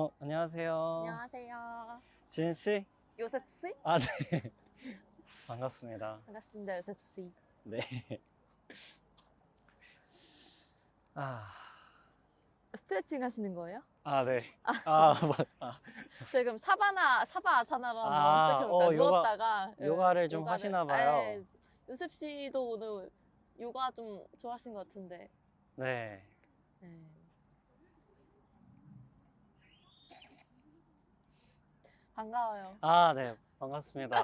안녕하세요. 안녕하세요. 지은 씨? 요셉 씨? 아, 네. 반갑습니다. 반갑습니다, 요셉 씨. 네. 아, 스트레칭 하시는 거예요? 네. 저희 그럼 사바 아사나로 한번 아, 시작해볼까요? 요가- 누웠다가 요가를 좀 하시나 봐요. 요셉 씨도 오늘 요가 좀 좋아하신 것 같은데. 네. 네. 반가워요. 네. 반갑습니다.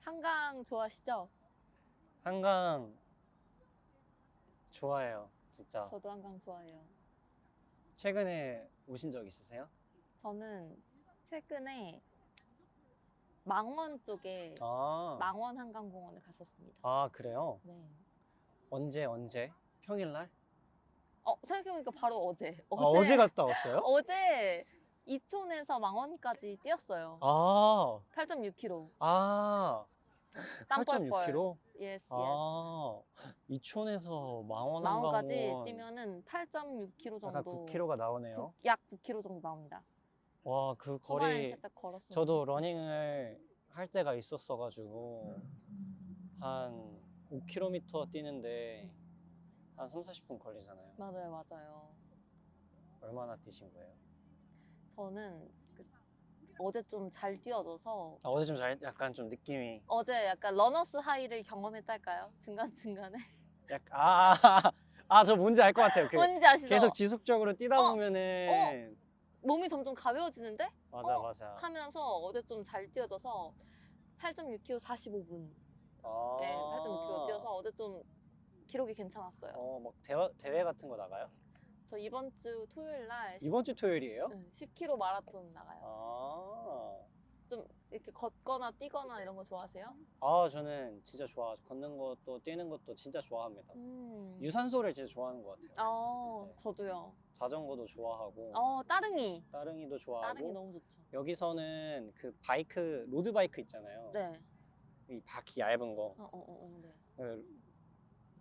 한강 좋아하시죠? 한강 좋아해요. 진짜. 저도 한강 좋아해요. 최근에 오신 적 있으세요? 저는 최근에 망원 쪽에 아, 망원 한강공원을 갔었습니다. 그래요? 네. 언제? 평일날? 생각해보니까 바로 어제. 어제 갔다 왔어요? 어제 이촌에서 망원까지 뛰었어요. 8.6km. 땀 뻘뻘. 8.6km? 예스. 이촌에서 망원까지 망원한강원 뛰면은 8.6km 약간 정도. 9km가 나오네요. 약 9km 정도 나옵니다. 와, 그 초반에 거리 살짝 걸었어요. 저도 러닝을 할 때가 있었어가지고 한 5km 뛰는데 한 3, 40분 걸리잖아요. 맞아요. 얼마나 뛰신 거예요? 저는 어제 좀 잘 뛰어져서 어제 좀 약간 좀 느낌이 어제 약간 러너스 하이를 경험했달까요? 중간중간에. 저 뭔지 알 것 같아요. 뭔지 아시죠? 계속 지속적으로 뛰다 보면은 몸이 점점 가벼워지는데? 맞아. 하면서 어제 좀 잘 뛰어져서 8.6km 45분. 네, 8.6km 뛰어서 어제 좀 기록이 괜찮았어요. 막 대회 같은 거 나가요? 저 이번 주 토요일 날 이번 주 토요일이에요? 10km 마라톤 나가요. 좀 이렇게 걷거나 뛰거나 이런 거 좋아하세요? 저는 진짜 좋아하죠. 걷는 것도 뛰는 것도 진짜 좋아합니다. 음. 유산소를 진짜 좋아하는 것 같아요. 네. 저도요. 자전거도 좋아하고 따릉이. 따릉이도 좋아하고 따릉이 너무 좋죠. 여기서는 그 로드 바이크 있잖아요. 네. 이 바퀴 얇은 거. 네. 그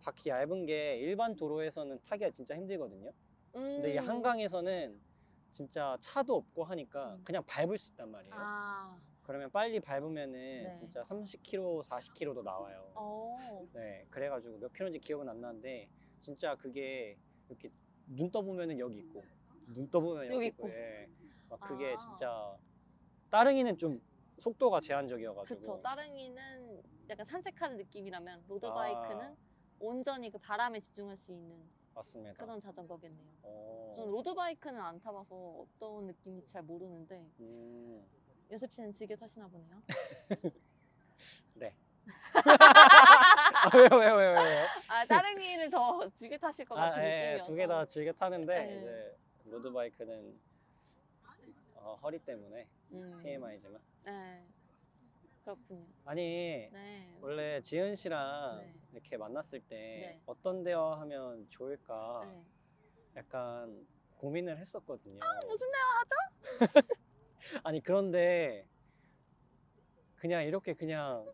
바퀴 얇은 게 일반 도로에서는 타기가 진짜 힘들거든요. 근데 이 한강에서는 진짜 차도 없고 하니까 그냥 밟을 수 있단 말이에요. 그러면 빨리 밟으면은 네. 진짜 30km, 40km도 나와요. 네, 그래가지고 몇 킬로인지 기억은 안 나는데 진짜 그게 이렇게 눈 떠보면은 여기 있고 눈 떠보면 여기 있고. 예. 막 그게 진짜 따릉이는 좀 속도가 제한적이어가지고. 그쵸. 따릉이는 약간 산책하는 느낌이라면 로드바이크는 온전히 그 바람에 집중할 수 있는 맞습니다. 그런 자전거겠네요. 저는 로드바이크는 안 타봐서 어떤 느낌인지 잘 모르는데 요셉 씨는 즐겨 타시나 보네요. 네. 왜요? 따릉이를 더 즐겨 타실 것 같은 느낌이어서. 두 개 다 즐겨 타는데 네. 이제 로드바이크는 허리 때문에 TMI지만. 네. 그렇군요. 아니 네. 원래 지은 씨랑 네. 이렇게 만났을 때 네. 어떤 대화하면 좋을까 네. 약간 고민을 했었거든요. 무슨 대화? 아니 그런데 그냥 이렇게 그냥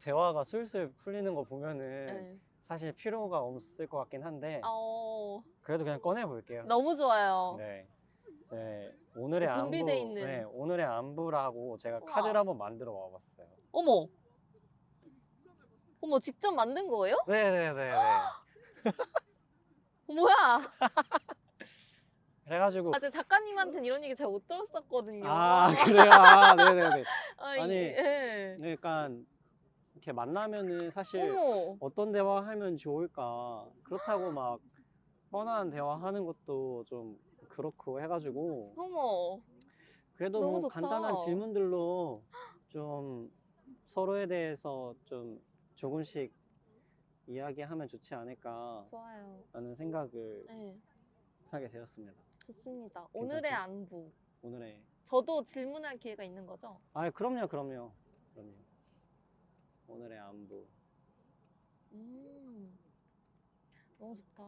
대화가 술술 풀리는 거 보면은 네. 사실 필요가 없을 것 같긴 한데 그래도 그냥 꺼내 볼게요. 너무 좋아요. 네. 오늘의 준비돼 안부, 있는. 네, 오늘의 안부라고 제가 우와. 카드를 한번 만들어 와봤어요. 어머, 직접 만든 거예요? 네. 뭐야? 그래가지고 제가 작가님한테는 이런 얘기 잘 못 들었었거든요. 그래요? 네네네. 아니, 예. 그러니까 이렇게 만나면은 사실 어머, 어떤 대화 하면 좋을까 그렇다고 막 뻔한 대화 하는 것도 좀 그렇고 해가지고 어머. 그래도 너무 뭐 좋다. 간단한 질문들로 좀 서로에 대해서 좀 조금씩 이야기하면 좋지 않을까 좋아요. 라는 생각을 네, 하게 되었습니다. 좋습니다. 오늘의 안부. 오늘의 저도 질문할 기회가 있는 거죠? 그럼요. 오늘의 안부. 너무 좋다.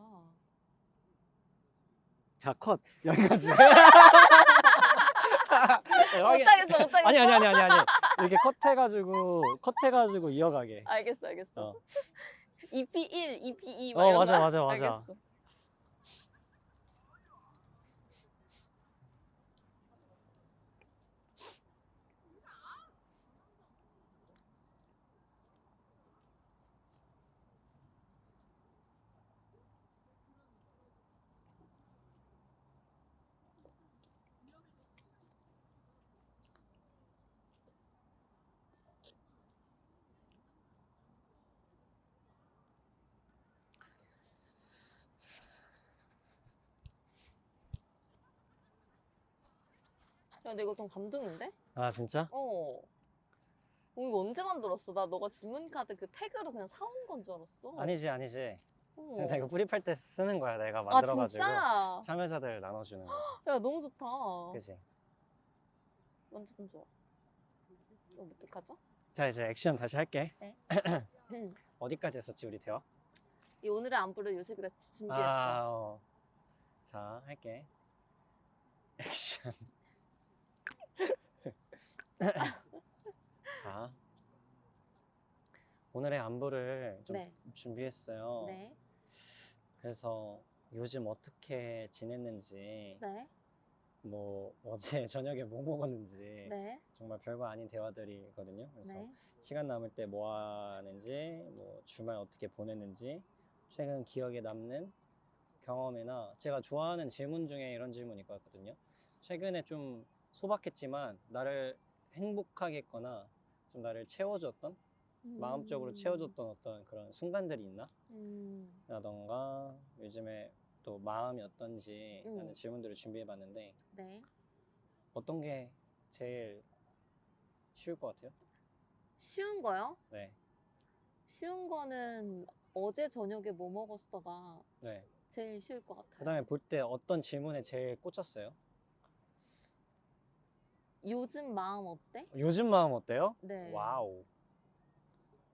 자, 컷 여기까지. 못하겠어. 아니. 이렇게 컷해가지고 이어가게. 알겠어. EP1, EP2 막 이런 맞아, 거야? 맞아, 맞아. 알겠어. 야, 근데 이거 좀 감동인데? 아, 진짜? 이거 언제 만들었어? 나 너가 주문카드 그 팩으로 그냥 사온 건 줄 알았어. 아니지, 아니지. 어. 나 이거 뿌리팔 때 쓰는 거야. 내가 아, 만들어가지고 진짜? 참여자들 나눠주는 거. 야, 너무 좋다. 그치? 완전 좋아. 이거 어떡하죠? 자, 이제 액션 다시 할게. 네. 어디까지 했었지, 우리 대화? 이 오늘의 안부를 요셉이가 준비했어. 자, 할게. 액션. 자, 오늘의 안부를 좀 네. 준비했어요. 네. 그래서 요즘 어떻게 지냈는지, 네. 뭐 어제 저녁에 뭐 먹었는지 네. 정말 별거 아닌 대화들이거든요. 그래서 네. 시간 남을 때 뭐 하는지, 뭐 주말 어떻게 보냈는지, 최근 기억에 남는 경험이나 제가 좋아하는 질문 중에 이런 질문이 있거든요. 최근에 좀 소박했지만 나를 행복하게 했거나 좀 나를 채워줬던, 마음적으로 채워줬던 어떤 그런 순간들이 있나? 라던가 요즘에 또 마음이 어떤지 라는 질문들을 준비해봤는데 네. 어떤 게 제일 쉬울 것 같아요? 쉬운 거요? 네. 쉬운 거는 어제 저녁에 뭐 먹었어가 네. 제일 쉬울 것 같아요. 그 다음에 볼 때 어떤 질문에 제일 꽂혔어요? 요즘 마음 어때? 요즘 마음 어때요? 네. 와우.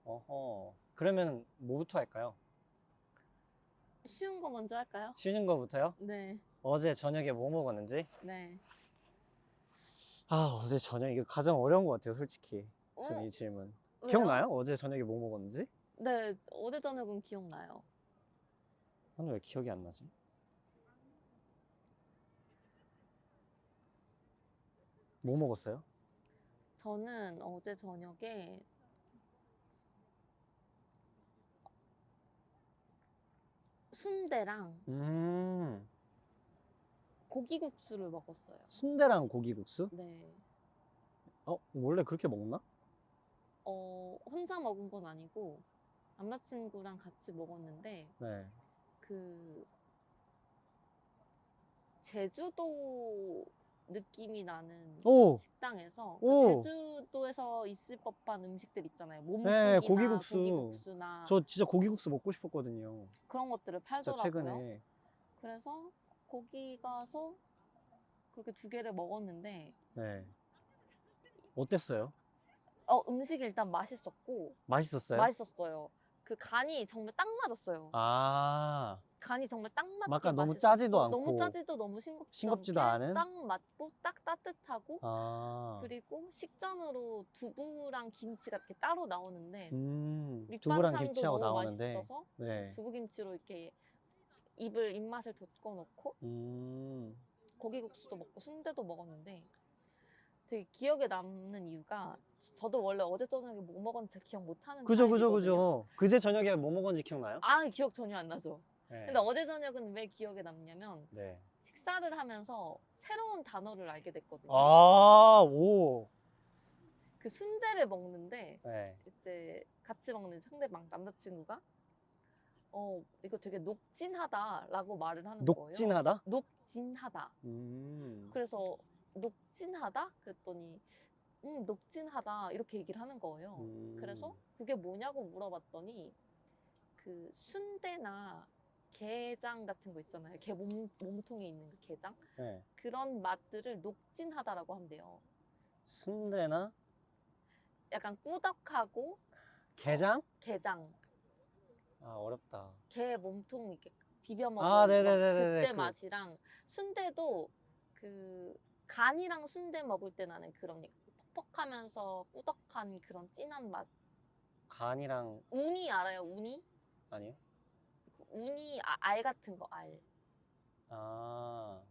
어허. 그러면 뭐부터 할까요? 쉬운 거 먼저 할까요? 쉬는 거부터요? 네. 어제 저녁에 뭐 먹었는지? 네. 어제 저녁 이게 가장 어려운 것 같아요, 솔직히. 전 이 질문. 기억나요? 어제 저녁에 뭐 먹었는지? 네, 어제 저녁은 기억나요. 나는 왜 기억이 안 나지? 뭐 먹었어요? 저는 어제 저녁에 순대랑 고기국수를 먹었어요. 순대랑 고기국수? 네. 원래 그렇게 먹나? 혼자 먹은 건 아니고 남자친구랑 같이 먹었는데 네. 그 제주도 느낌이 나는 오! 식당에서 오! 제주도에서 있을 법한 음식들 있잖아요. 네, 몸국이나 고기국수나 저 진짜 고기국수 먹고 싶었거든요. 그런 것들을 진짜 팔더라고요. 최근에. 그래서 거기 가서 그렇게 2개를 먹었는데 네. 어땠어요? 음식이 일단 맛있었고 맛있었어요? 맛있었어요. 그 간이 정말 딱 맞았어요. 간이 정말 딱 맞게 약간 너무 맛있었고, 짜지도 않고 너무 짜지도 너무 싱겁지도 않게 않은? 딱 맞고 딱 따뜻하고 그리고 그리고 식전으로 두부랑 김치가 이렇게 따로 나오는데 두부랑 밑반찬도 김치하고 너무 나오는데 맛있어서 네. 두부김치로 이렇게 입맛을 돋궈 놓고 고기국수도 먹고 순대도 먹었는데 되게 기억에 남는 이유가 저도 원래 어제 저녁에 뭐 먹었는지 잘 기억 못하는 타입이거든요. 그제 저녁에 뭐 먹었는지 기억나요? 기억 전혀 안 나죠. 네. 근데 어제 저녁은 왜 기억에 남냐면 네. 식사를 하면서 새로운 단어를 알게 됐거든요. 오. 그 순대를 먹는데 네. 이제 같이 먹는 상대방 남자친구가 이거 되게 녹진하다라고 말을 하는 거예요. 녹진하다? 녹진하다. 그래서 녹진하다? 그랬더니 녹진하다 이렇게 얘기를 하는 거예요. 그래서 그게 뭐냐고 물어봤더니 그 순대나 게장 같은 거 있잖아요. 게 몸통에 있는 그 게장? 네. 그런 맛들을 녹진하다라고 한대요. 순대나 약간 꾸덕하고 게장? 게장. 어렵다. 게 몸통 이렇게 비벼 먹는 네네네네. 그때 맛이랑 순대도 그 간이랑 순대 먹을 때 나는 그런 퍽퍽하면서 꾸덕한 그런 진한 맛. 간이랑 우니 알아요? 우니? 아니요? 우니 알 같은 거 알. 아,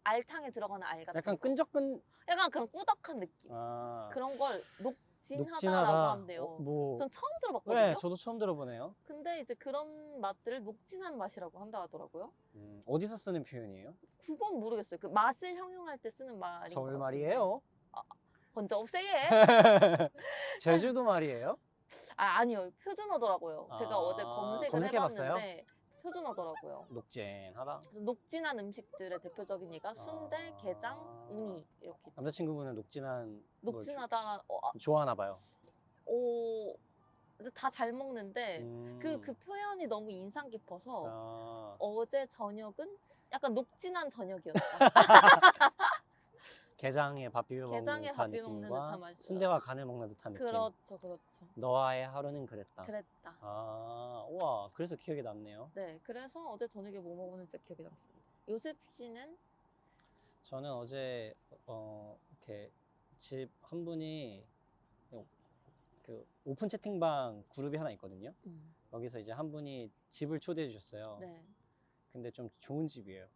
알탕에 들어가는 알 같은 약간 거. 끈적끈. 약간 그런 꾸덕한 느낌. 아, 그런 걸 녹진하다라고 녹진하다. 한대요. 뭐. 전 처음 들어봤거든요. 네, 저도 처음 들어보네요. 근데 이제 그런 맛들을 녹진한 맛이라고 한다 하더라고요. 어디서 쓰는 표현이에요? 그건 모르겠어요. 그 맛을 형용할 때 쓰는 말인 것 서울 같은데. 말이에요. 혼자 없애예. 제주도 말이에요? 아니요. 표준어더라고요. 제가 어제 검색을 검색해봤어요? 해봤는데 표준어더라고요. 녹진하다. 그래서 녹진한 음식들의 대표적인 예가 순대, 게장, 우니 이렇게. 남자친구분은 녹진한 걸 녹진하다. 좋아하나 봐요. 근데 다 잘 먹는데 그 표현이 너무 인상 깊어서 어제 저녁은 약간 녹진한 저녁이었다. 게장에 밥 비벼 먹는 게장에 듯한 밥 비벼 먹는 느낌과 듯한 맛이죠. 순대와 간을 먹는 듯한 느낌. 그렇죠, 그렇죠. 너와의 하루는 그랬다. 그랬다. 우와, 그래서 기억에 남네요. 네, 그래서 어제 저녁에 뭐 먹었는지 기억이 남습니다. 요셉 씨는? 저는 어제 이렇게 집 한 분이 그 오픈 채팅방 그룹이 하나 있거든요. 여기서 이제 한 분이 집을 초대해 주셨어요. 네. 근데 좀 좋은 집이에요.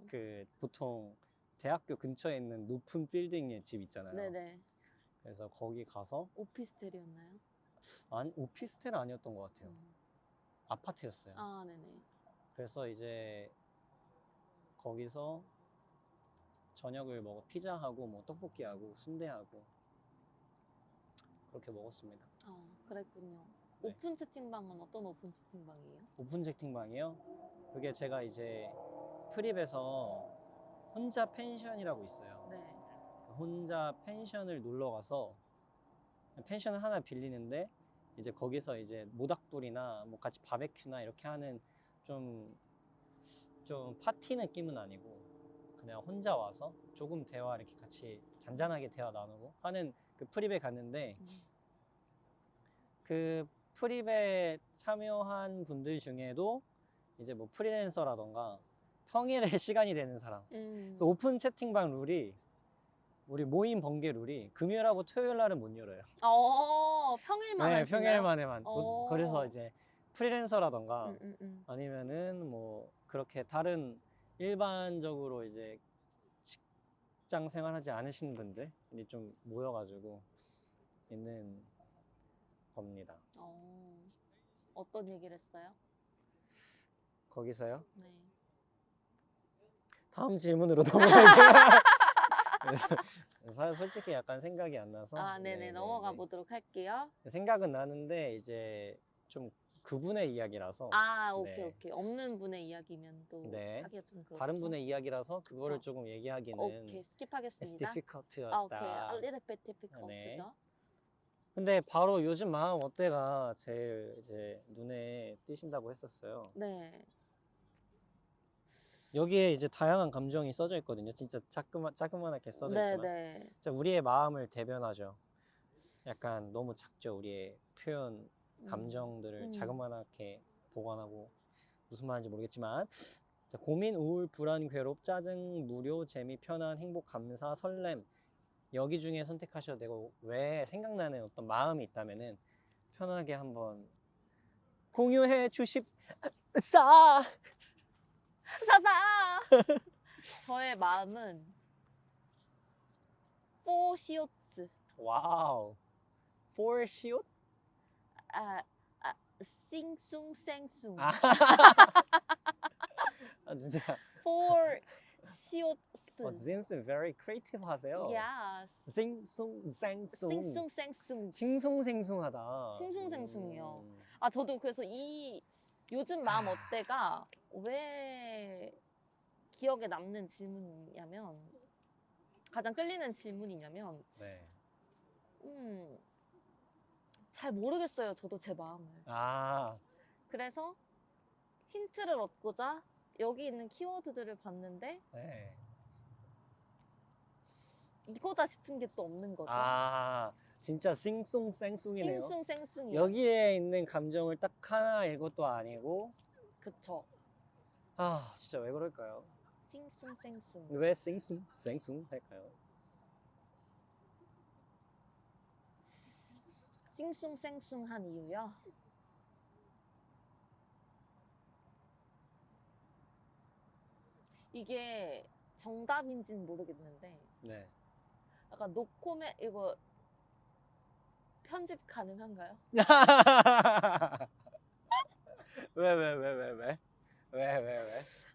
그 보통 대학교 근처에 있는 높은 빌딩의 집 있잖아요. 네네. 그래서 거기 가서 오피스텔이었나요? 아니, 오피스텔은 아니었던 것 같아요. 아파트였어요. 네네. 그래서 이제 거기서 저녁을 피자하고 뭐 떡볶이하고 순대하고 그렇게 먹었습니다. 그랬군요. 네. 오픈 채팅방은 어떤 오픈 채팅방이에요? 오픈 채팅방이요? 그게 제가 이제 프립에서 혼자 펜션이라고 있어요. 네. 혼자 펜션을 놀러 가서 펜션을 하나 빌리는데 이제 거기서 이제 모닥불이나 뭐 같이 바베큐나 이렇게 하는 좀 파티 느낌은 아니고 그냥 혼자 와서 조금 대화 이렇게 같이 잔잔하게 대화 나누고 하는 그 프립에 갔는데 그 프립에 참여한 분들 중에도 이제 뭐 프리랜서라던가 평일에 시간이 되는 사람. 그래서 오픈 채팅방 룰이 우리 모임 번개 룰이 금요일하고 토요일 날은 못 열어요. 평일만 네, 하시나요? 평일만에만. 그래서 이제 프리랜서라던가 아니면은 뭐 그렇게 다른 일반적으로 이제 직장 생활하지 않으신 분들이 좀 모여가지고 있는 겁니다. 어떤 얘기를 했어요? 거기서요? 네. 다음 질문으로 넘어갈게요. 솔직히 약간 생각이 안 나서. 네네. 넘어가 보도록 할게요. 생각은 나는데 이제 좀 그분의 이야기라서. 오케이. 없는 분의 이야기면 또 하기가 좀 그렇죠. 다른 분의 이야기라서 그거를 조금 얘기하기는. 오케이, 스킵하겠습니다. difficult였다. 오케이, a little bit difficult죠. 네. 근데 바로 요즘 마음 어때가 제일 이제 눈에 띄신다고 했었어요. 네. 여기에 이제 다양한 감정이 써져 있거든요. 진짜 자그만하게 써져 있지만 네. 진짜 우리의 마음을 대변하죠. 약간 너무 작죠. 우리의 표현, 감정들을 자그만하게 보관하고 무슨 말인지 모르겠지만 자, 고민, 우울, 불안, 괴롭, 짜증, 무료, 재미, 편안, 행복, 감사, 설렘 여기 중에 선택하셔도 되고 왜 생각나는 어떤 마음이 있다면은 편하게 한번 공유해 주십사. 저의 마음은 포시오츠. 와우. 포시오츠? 싱숭생숭. 진짜. 포시오츠. 진짜 very creative 하세요. Yes. 싱숭생숭. 싱숭생숭. 싱숭생숭하다. 싱숭생숭이요. 저도 그래서 이 요즘 마음 어때가 왜 기억에 남는 질문이냐면 가장 끌리는 질문이냐면 네. 잘 모르겠어요. 저도 제 마음을. 그래서 힌트를 얻고자 여기 있는 키워드들을 봤는데 네. 이거다 싶은 게 또 없는 거죠. 진짜 싱숭생숭이네요. 싱숭생숭이요. 여기에 있는 감정을 딱 하나 이것도 아니고. 그쵸. 진짜 왜 그럴까요? 싱숭생숭. 왜 싱숭생숭 할까요? 싱숭생숭한 이유요? 이게 정답인지는 모르겠는데 네. 약간 노코멘 이거 편집 가능한가요? 왜?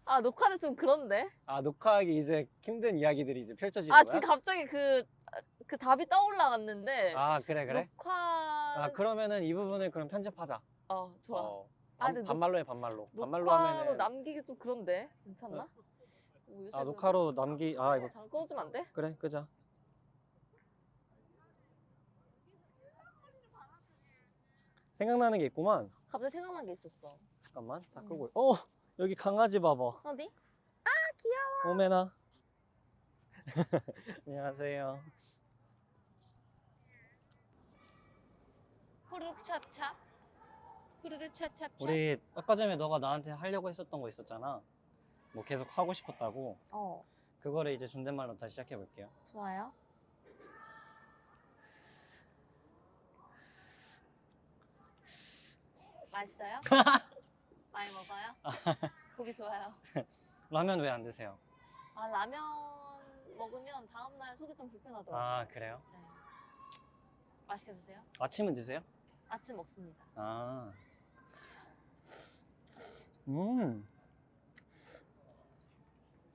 아 녹화는 좀 그런데? 아, 녹화하기 이제 힘든 이야기들이 이제 펼쳐지는 아 거야? 지금 갑자기 그 답이 떠올라갔는데 아, 그래? 녹화 아, 그러면은 이 부분을 그럼 편집하자. 좋아. 아, 근데 반말로 해, 반말로. 반말로 녹화로 하면은. 남기기 좀 그런데 괜찮나? 뭐 요새 녹화로 이거. 잠깐 꺼주면 안 돼? 그래, 끄자. 생각나는 게 있구만. 갑자기 생각난 게 있었어. 잠깐만, 다 끄고. 여기 강아지 봐봐. 어디? 아 귀여워. 오메나. 안녕하세요. 후루룩 찹찹. 후루룩 찹찹. 우리 아까 전에 너가 나한테 하려고 했었던 거 있었잖아. 뭐 계속 하고 싶었다고. 그거를 이제 존댓말로 다시 시작해 볼게요. 좋아요. 맛있어요? 많이 먹어요? 보기 좋아요. 라면 왜 안 드세요? 아 라면 먹으면 다음날 속이 좀 불편하더라고요. 아, 그래요? 네. 맛있게 드세요? 아침은 드세요? 아침 먹습니다. 아.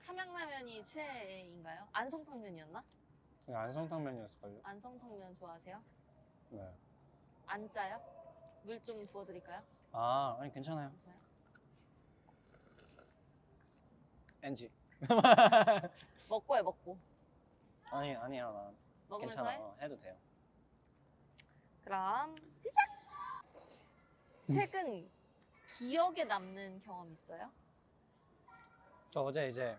삼양라면이 최애인가요? 안성탕면이었나? 안성탕면이었을걸요? 안성탕면 좋아하세요? 네. 안 짜요? 물 좀 부어드릴까요? 아, 아니 괜찮아요. 괜찮아요? NG. 먹고 해 먹고. 아니야, 나 먹으면서 괜찮아. 해? 해도 돼요. 그럼 시작! 최근 기억에 남는 경험 있어요? 저 어제 이제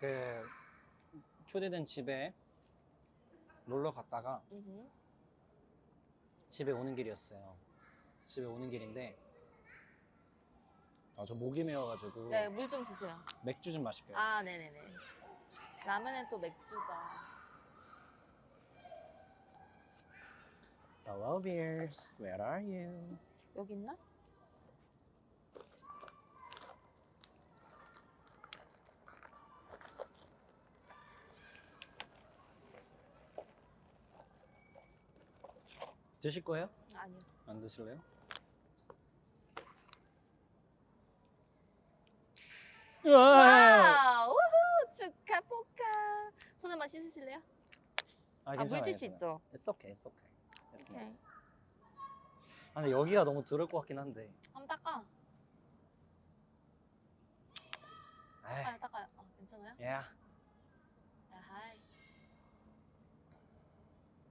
그 초대된 집에 놀러 갔다가 집에 오는 길이었어요. 집에 오는 길인데 저 목이 메어가지고 네, 물 좀 주세요. 맥주 좀 마실게요. 아, 네네네. 라면엔 또 맥주가. Hello beers, where are you? 여기 있나? 드실 거예요? 아니요. 안 드실래요? 와우! 우후! 축하 포카! 손 한번 씻으실래요? 괜찮아요, 물티슈 괜찮아요. 있죠? It's okay, it's okay. It's 오케이. okay. 근데 여기가 너무 더러울 것 같긴 한데. 한번 닦아. 에이, 닦아요. 괜찮아요? yeah. 아하이.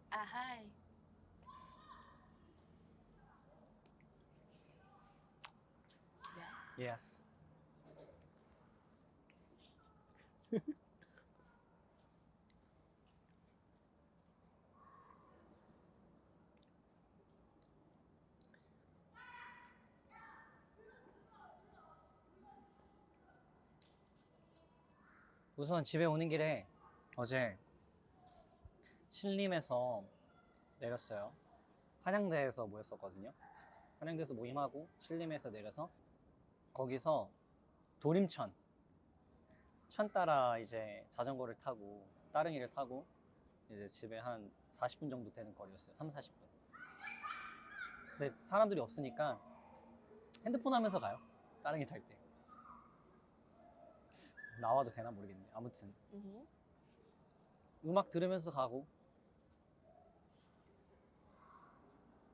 아하이. Yes. 우선 집에 오는 길에 어제 신림에서 내렸어요. 한양대에서 모였었거든요. 한양대에서 모임하고 신림에서 내려서 거기서 도림천 따라 이제 자전거를 타고 따릉이를 타고 이제 집에 한 40분 정도 되는 거리였어요. 3, 40분. 근데 사람들이 없으니까 핸드폰 하면서 가요. 따릉이 탈 때. 나와도 되나 모르겠네. 아무튼 음악 들으면서 가고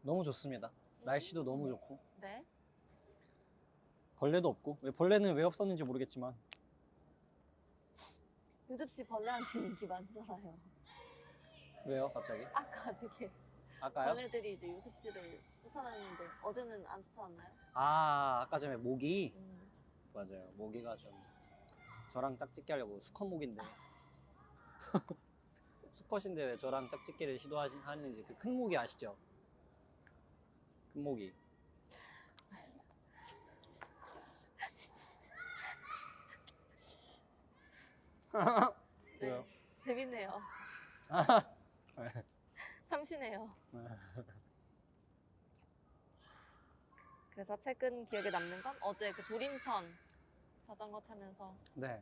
너무 좋습니다. 날씨도 너무 좋고. 네. 벌레도 없고. 벌레는 왜 없었는지 모르겠지만. 요셉씨 벌레한테 인기 많잖아요. 왜요, 갑자기? 아까 되게 아까요? 벌레들이 이제 요셉씨를 쫓아다녔는데 어제는 안 쫓아왔나요? 아까 전에 모기. 맞아요. 모기가 좀 저랑 짝짓기 하려고 수컷 모기인데 수컷인데 왜 저랑 짝짓기를 시도하는지 그 큰 모기 아시죠? 큰 모기. 왜요? 재밌네요. 참신해요. 그래서 최근 기억에 남는 건 어제 그 도림천 자전거 타면서. 네.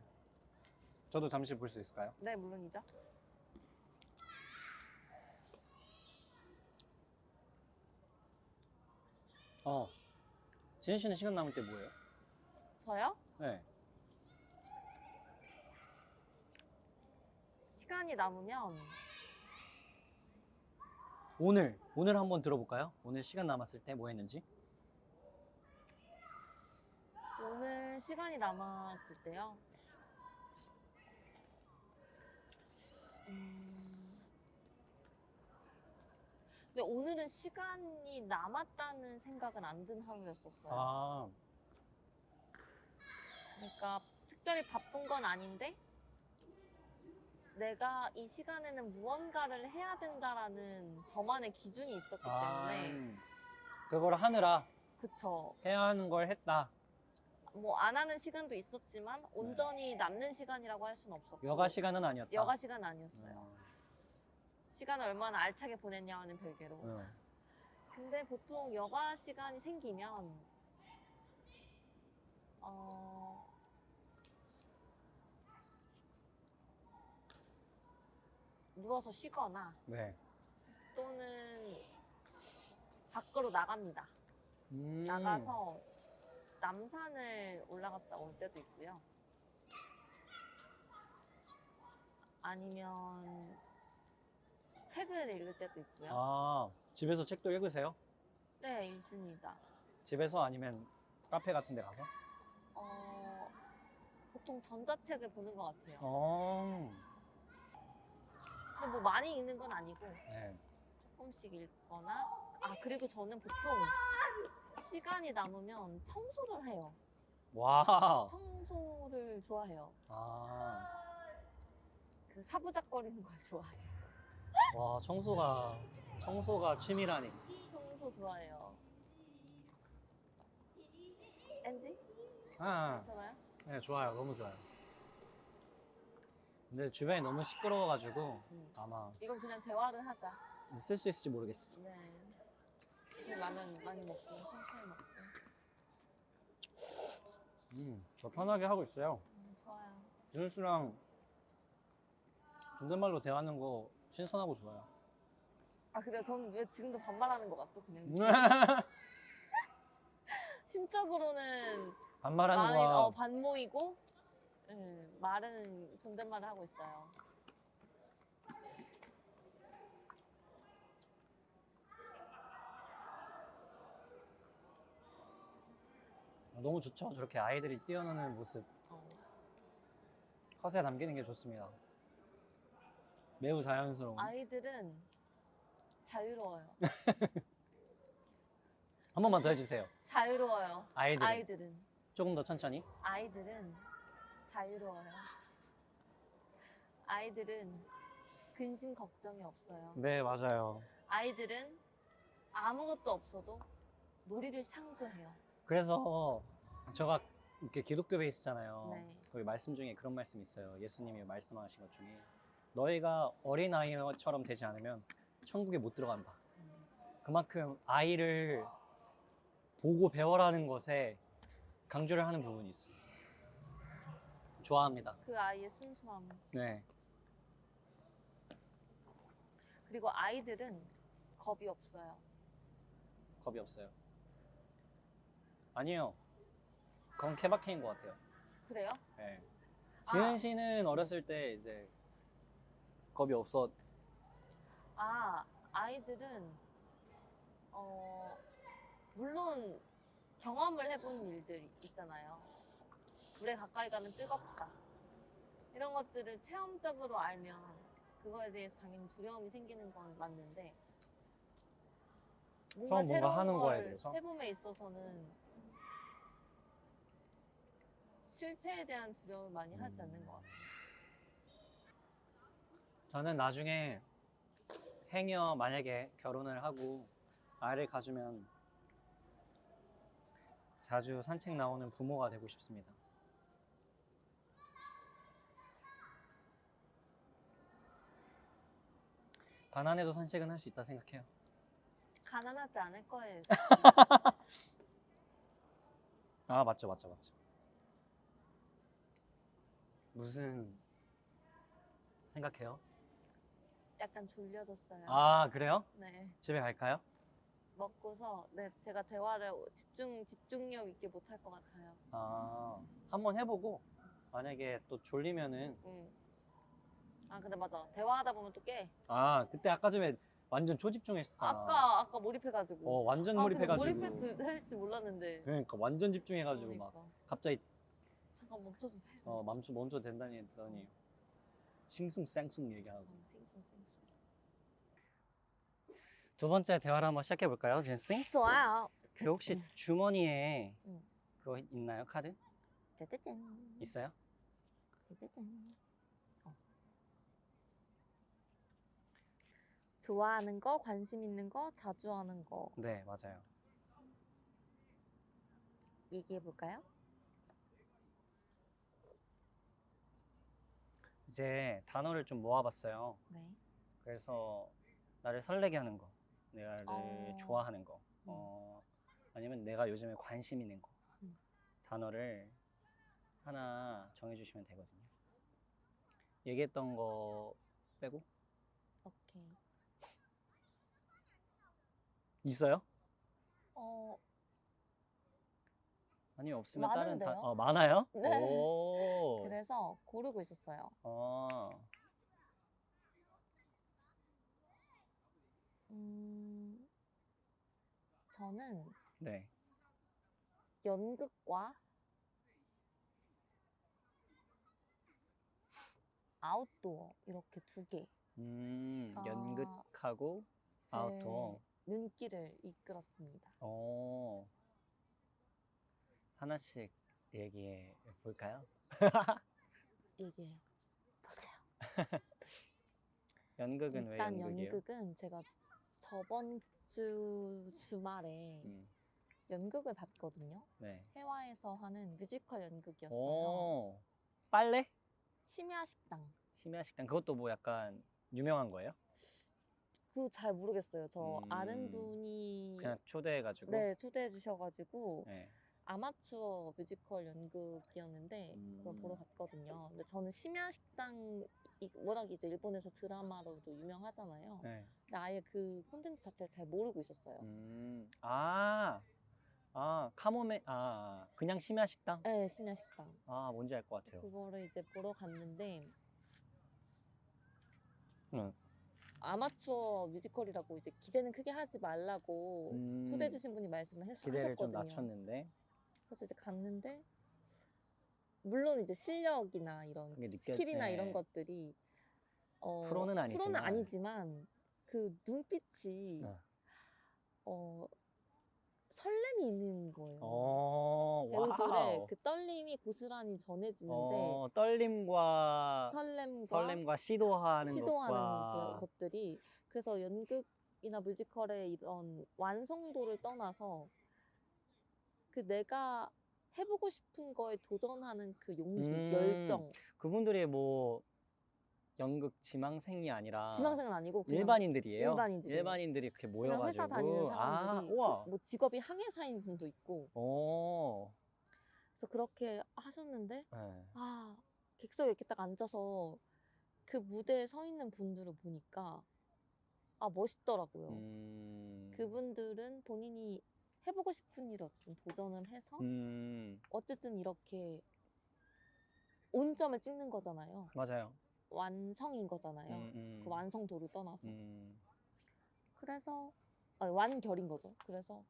저도 잠시 볼 수 있을까요? 네, 물론이죠. 지은 씨는 시간 남을 때 뭐예요? 저요? 네. 시간이 남으면 오늘 한번 들어볼까요? 오늘 시간 남았을 때 뭐 했는지? 오늘 시간이 남았을 때요. 근데 오늘은 시간이 남았다는 생각은 안 든 하루였었어요. 아, 그러니까 특별히 바쁜 건 아닌데 내가 이 시간에는 무언가를 해야 된다라는 저만의 기준이 있었기 때문에 그걸 하느라 그쵸. 해야 하는 걸 했다. 뭐 안 하는 시간도 있었지만 온전히 남는 시간이라고 할 수는 없었고 여가 시간은 아니었다. 여가 시간은 아니었어요. 시간을 얼마나 알차게 보냈냐와는 별개로. 근데 보통 여가 시간이 생기면 누워서 쉬거나 네. 또는 밖으로 나갑니다. 나가서 남산을 올라갔다 올 때도 있고요. 아니면 책을 읽을 때도 있고요. 아, 집에서 책도 읽으세요? 네, 읽습니다. 집에서 아니면 카페 같은 데 가서? 보통 전자책을 보는 것 같아요. 근데 뭐 많이 읽는 건 아니고 네. 조금씩 읽거나 그리고 저는 보통 시간이 남으면 청소를 해요. 와. 청소를 좋아해요. 그 사부작거리는 걸 좋아해요. 와, 청소가 취미라니. 청소 좋아해요. 엔지? 괜찮아요? 네, 좋아요. 너무 좋아요. 근데 주변이 너무 시끄러워가지고 아마 이건 그냥 대화를 하자. 쓸 수 있을지 모르겠어. 네. 라면 많이 먹고 천천히 먹고. 더 편하게 하고 있어요. 좋아요. 지은 씨랑 존댓말로 대화하는 거 신선하고 좋아요. 근데 저는 왜 지금도 반말하는 것 같죠, 그냥? 심적으로는 반말하는 거. 반모이고, 말은 존댓말을 하고 있어요. 너무 좋죠. 저렇게 아이들이 뛰어노는 모습. 컷에 담기는 게 좋습니다. 매우 자연스러운. 아이들은 자유로워요. 한 번만 더 해주세요. 자유로워요. 아이들은. 조금 더 천천히. 아이들은 자유로워요. 아이들은 근심 걱정이 없어요. 네, 맞아요. 아이들은 아무것도 없어도 놀이를 창조해요. 그래서 제가 이렇게 기독교 베이스잖아요. 네. 거기 말씀 중에 그런 말씀이 있어요. 예수님이 말씀하신 것 중에 너희가 어린아이처럼 되지 않으면 천국에 못 들어간다. 그만큼 아이를 보고 배워라는 것에 강조를 하는 부분이 있어요. 좋아합니다. 그 아이의 순수함. 네. 그리고 아이들은 겁이 없어요. 겁이 없어요. 아니요. 그건 케바케인 것 같아요. 그래요? 네. 지은 씨는 어렸을 때 이제 겁이 없어. 아이들은 물론 경험을 해본 일들이 있잖아요. 불에 가까이 가면 뜨겁다. 이런 것들을 체험적으로 알면 그거에 대해서 당연히 두려움이 생기는 건 맞는데 처음 뭔가 하는 거에 대해서? 해봄에 있어서는 실패에 대한 두려움을 많이 하지 않는 것 같아요. 저는 나중에 행여 만약에 결혼을 하고 아이를 가지면 자주 산책 나오는 부모가 되고 싶습니다. 가난해도 산책은 할 수 있다 생각해요. 가난하지 않을 거예요. 아, 맞죠. 무슨 생각해요? 약간 졸려졌어요. 아, 그래요? 네. 집에 갈까요? 먹고서 네, 제가 대화를 집중력 있게 못 할 것 같아요. 아, 한번 해보고 만약에 또 졸리면은 아, 근데 맞아. 대화하다 보면 또 깨. 아, 그때 아까 전에 완전 초집중했었잖아. 아까 몰입해가지고. 완전 근데 몰입해가지고. 몰입할지 몰랐는데. 그러니까 완전 집중해가지고 막 그러니까. 갑자기 잠깐 멈춰도 돼? 멈춰 된다니 했더니 싱숭생숭 얘기하고. 싱숭생숭. 두 번째 대화를 한번 시작해 볼까요, 진씨? 좋아요. 그 혹시 주머니에 응. 그거 있나요, 카드? 짜자잔. 있어요? 짜자잔. 좋아하는 거, 관심 있는 거, 자주 하는 거 네, 맞아요. 얘기해 볼까요? 이제 단어를 좀 모아봤어요. 네. 그래서 나를 설레게 하는 거, 내가를 좋아하는 거, 아니면 내가 요즘에 관심 있는 거 단어를 하나 정해주시면 되거든요. 얘기했던 거 빼고. 오케이. 있어요? 아니 없으면 많은데요? 다른 많아요? 네. 오. 그래서 고르고 있었어요. 저는 네. 연극과 아웃도어 이렇게 두 개. 연극하고 아웃도어. 눈길을 이끌었습니다. 하나씩 얘기해 볼까요? 얘기해 보세요. 연극은 왜 일단 연극이에요? 연극은 제가 저번 주 주말에 연극을 봤거든요. 네. 해화에서 하는 뮤지컬 연극이었어요. 빨래? 심야식당. 심야식당. 그것도 뭐 약간 유명한 거예요? 그거 잘 모르겠어요. 저 아는 분이 그냥 초대해가지고? 네, 초대해 주셔가지고 네. 아마추어 뮤지컬 연극이었는데 그걸 보러 갔거든요. 근데 저는 심야식당 워낙 이제 일본에서 드라마로도 유명하잖아요. 네. 근데 아예 그 콘텐츠 자체를 잘 모르고 있었어요. 그냥 심야식당? 네, 심야식당. 뭔지 알 것 같아요. 그거를 이제 보러 갔는데 응. 아마추어 뮤지컬이라고 이제 기대는 크게 하지 말라고 초대해 주신 분이 말씀을 기대를 좀 하셨거든요. 낮췄는데 그래서 이제 갔는데 물론 이제 실력이나 이런 스킬이나 이런 것들이 프로는 아니지만 그 눈빛이 설렘이 있는 거예요. 배우들의 와우. 그 떨림이 고스란히 전해지는데 떨림과 설렘과 시도하는 것들이 그래서 연극이나 뮤지컬의 이런 완성도를 떠나서 그 내가 해보고 싶은 거에 도전하는 그 용기, 열정. 그분들이 뭐 연극 지망생이 아니라 지망생은 아니고 그냥 일반인들이에요? 일반인들이에요. 일반인들이 이렇게 그냥 모여가지고 회사 다니는 사람들이 우와. 뭐 직업이 항해사인 분도 있고 그래서 그렇게 하셨는데 네. 객석에 이렇게 딱 앉아서 그 무대에 서 있는 분들을 보니까 멋있더라고요. 그분들은 본인이 해보고 싶은 일을 어쨌든 도전을 해서 어쨌든 이렇게 온점을 찍는 거잖아요. 맞아요. 완성인 거잖아요. 그 완성도를 떠나서. 그래서 완결인 거죠. 그래서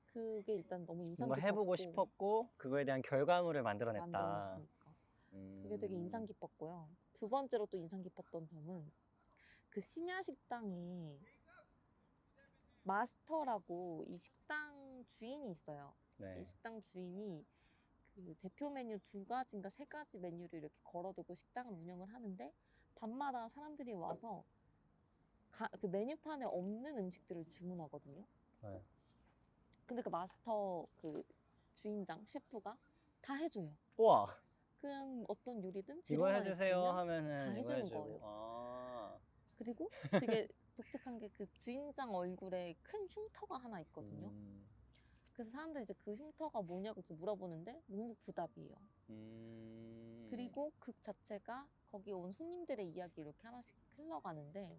그게 일단 너무 인상 뭔가 깊었고 해보고 싶었고 그거에 대한 결과물을 만들어냈다. 만들어냈으니까 그게 되게 인상 깊었고요. 두 번째로 또 인상 깊었던 점은 그 심야식당에 마스터라고 이 식당 주인이 있어요. 네. 이 식당 주인이 그 대표 메뉴 2가지인가 3가지 메뉴를 이렇게 걸어두고 식당을 운영을 하는데 밤마다 사람들이 와서 그 메뉴판에 없는 음식들을 주문하거든요. 네. 근데 그 마스터 그 주인장 셰프가 다 해줘요. 우와. 그냥 어떤 요리든 이거 재료만 해주세요 있으면 하면은 다 이거 해주는 해주고. 거예요. 그리고 되게 독특한 게 그 주인장 얼굴에 큰 흉터가 하나 있거든요. 그래서 사람들이 이제 그 흉터가 뭐냐고 이렇게 물어보는데 묵묵부답이에요. 그리고 극 자체가 거기 온 손님들의 이야기 이렇게 하나씩 흘러가는데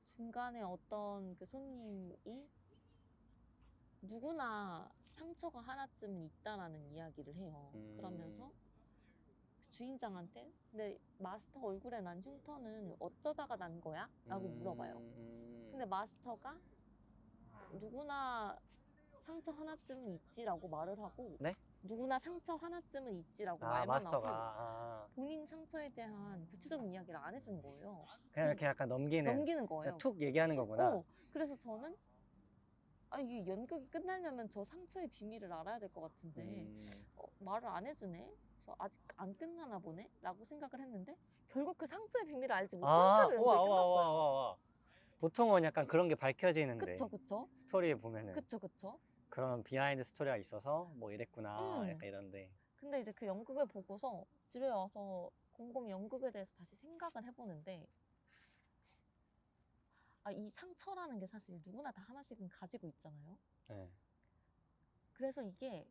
중간에 어떤 그 손님이 누구나 상처가 하나쯤은 있다라는 이야기를 해요. 그러면서 그 주인장한테 근데 마스터 얼굴에 난 흉터는 어쩌다가 난 거야? 라고 물어봐요. 근데 마스터가 누구나 상처 하나쯤은 있지라고 말을 하고 네? 누구나 상처 하나쯤은 있지라고 아, 말만 마스터가. 하고 본인 상처에 대한 구체적인 이야기를 안 해주는 거예요. 그냥 이렇게 약간 넘기는 거예요. 그냥 툭 얘기하는 거구나. 그래서 저는 이 연극이 끝나려면 저 상처의 비밀을 알아야 될 것 같은데 말을 안 해주네? 그래서 아직 안 끝나나 보네? 라고 생각을 했는데 결국 그 상처의 비밀을 알지 못한 채로 연극이 끝났어요. 보통은 약간 그런 게 밝혀지는데 그쵸. 스토리에 보면은 그쵸. 그런 비하인드 스토리가 있어서 뭐 이랬구나 약간 이런데. 근데 이제 그 연극을 보고서 집에 와서 곰곰이 연극에 대해서 다시 생각을 해보는데 이 상처라는 게 사실 누구나 다 하나씩은 가지고 있잖아요. 네. 그래서 이게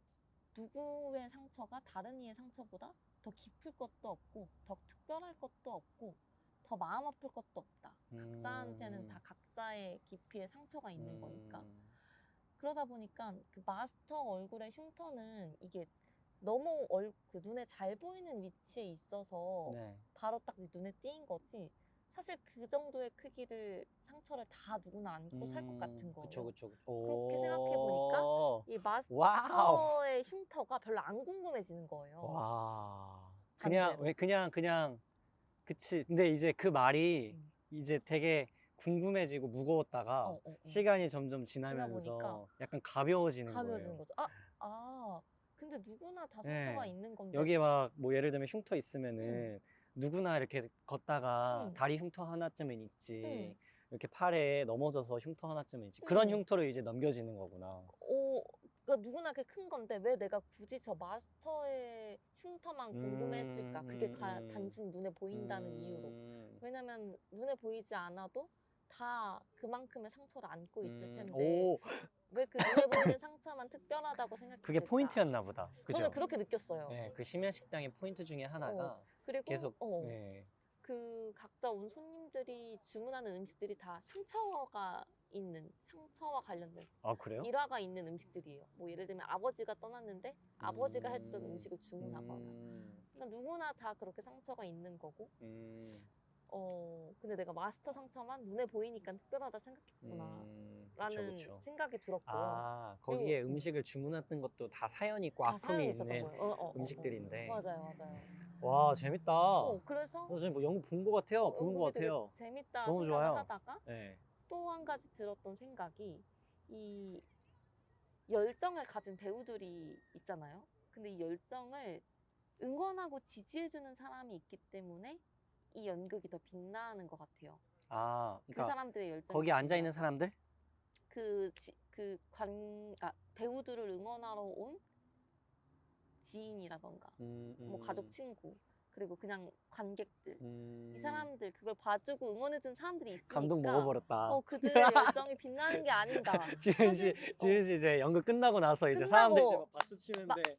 누구의 상처가 다른 이의 상처보다 더 깊을 것도 없고 더 특별할 것도 없고 더 마음 아플 것도 없다. 각자한테는 다 각자의 깊이의 상처가 있는 거니까. 그러다 보니까 그 마스터 얼굴의 흉터는 이게 너무 그 눈에 잘 보이는 위치에 있어서 네. 바로 딱 눈에 띄인 거지. 사실 그 정도의 크기를 상처를 다 누구나 안고 살 것 같은 거예요. 그쵸. 그렇게 생각해 보니까 이 마스터의 와우. 흉터가 별로 안 궁금해지는 거예요. 와. 반대로. 그냥 그치. 근데 이제 그 말이 이제 되게 궁금해지고 무거웠다가 시간이 점점 지나면서 약간 가벼워지는 거예요. 거죠. 근데 누구나 다 상처가 있는 건데. 여기 막 뭐 예를 들면 흉터 있으면은 누구나 이렇게 걷다가 다리 흉터 하나쯤은 있지. 이렇게 팔에 넘어져서 흉터 하나쯤은 있지. 그런 흉터로 이제 넘겨지는 거구나. 그러니까 누구나 그게 큰 건데 왜 내가 굳이 저 마스터의 흉터만 궁금했을까? 그게 단순히 눈에 보인다는 이유로. 왜냐면 눈에 보이지 않아도 다 그만큼의 상처를 안고 있을 텐데 왜 그 눈에 보이는 상처만 특별하다고 생각했을까? 그게 포인트였나 보다. 그죠? 저는 그렇게 느꼈어요. 네, 그 심야식당의 포인트 중에 하나가 그리고 계속 그 각자 온 손님들이 주문하는 음식들이 다 상처가 있는, 상처와 관련된 그래요? 일화가 있는 음식들이에요. 뭐 예를 들면 아버지가 떠났는데 아버지가 해주던 음식을 주문하거나. 그러니까 누구나 다 그렇게 상처가 있는 거고. 근데 내가 마스터 상처만 눈에 보이니까 특별하다 생각했구나. 라는 생각이 들었고요. 거기에 음식을 주문했던 것도 다 사연이 있고 아픔이 있는 음식들인데. 맞아요. 와, 재밌다. 그래서 저 지금 뭐 연극 본 것 같아요. 보는 것 같아요. 재밌다 너무 생각을 좋아요. 하다가 또 한 가지 들었던 생각이 이 열정을 가진 배우들이 있잖아요. 근데 이 열정을 응원하고 지지해주는 사람이 있기 때문에 이 연극이 더 빛나는 것 같아요. 그러니까 그 사람들의 열정. 거기 앉아 있는 사람들? 배우들을 응원하러 온 지인이라던가, 뭐 가족, 친구, 그리고 그냥 관객들, 이 사람들 그걸 봐주고 응원해준 사람들이 있으니까 감동 먹어버렸다. 그들의 열정이 빛나는 게 아닌가. 지은 씨 이제 연극 끝나고 나서 이제 사람들 이제 막 박수 치는데.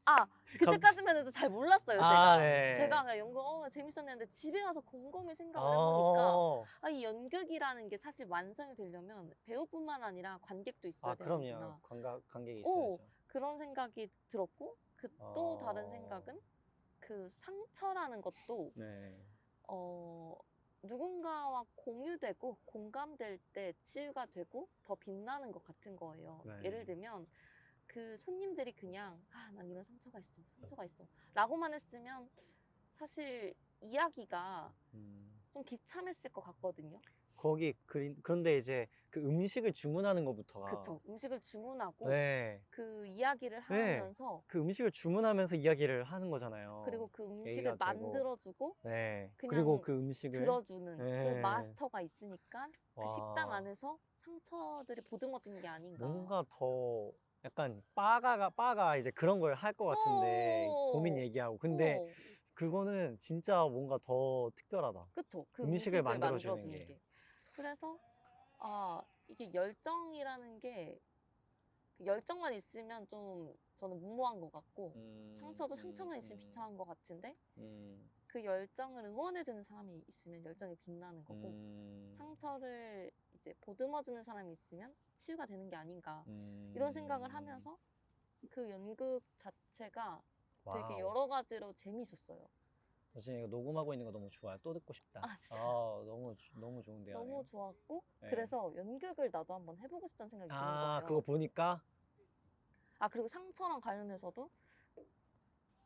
그때까지만 해도 잘 몰랐어요. 제가 그냥 연극 재밌었는데 집에 와서 곰곰이 생각을 해보니까 이 연극이라는 게 사실 완성이 되려면 배우뿐만 아니라 관객도 있어야 되는구나. 그럼요. 관객이 있어야죠. 그런 생각이 들었고 또 다른 생각은 그 상처라는 것도 누군가와 공유되고 공감될 때 치유가 되고 더 빛나는 것 같은 거예요. 예를 들면 그 손님들이 그냥 난 이런 상처가 있어 라고만 했으면 사실 이야기가 좀 비참했을 것 같거든요. 그런데 이제 그 음식을 주문하는 것부터가. 그쵸. 음식을 주문하고 그 이야기를 하면서 그 음식을 주문하면서 이야기를 하는 거잖아요. 그리고 그 음식을 만들어주고 그리고 그 음식을 들어주는 그 마스터가 있으니까 그 식당 안에서 상처들이 보듬어진 게 아닌가. 뭔가 더 약간 빠가 이제 그런 걸 할 것 같은데 고민 얘기하고. 근데 그거는 진짜 뭔가 더 특별하다. 그쵸. 그 음식을 만들어주는 게. 그래서 이게 열정이라는 게 열정만 있으면 좀 저는 무모한 것 같고 상처도 상처만 있으면 비참한 것 같은데 그 열정을 응원해주는 사람이 있으면 열정이 빛나는 거고 상처를 이제 보듬어주는 사람이 있으면 치유가 되는 게 아닌가 이런 생각을 하면서 그 연극 자체가 되게 와우. 여러 가지로 재미있었어요. 저 지금 이거 녹음하고 있는 거 너무 좋아요. 또 듣고 싶다. 아, 진짜? 너무 좋은데요. 너무 좋았고 네. 그래서 연극을 나도 한번 해보고 싶다는 생각이 드는 거예요. 아, 그거 보니까? 아, 그리고 상처랑 관련해서도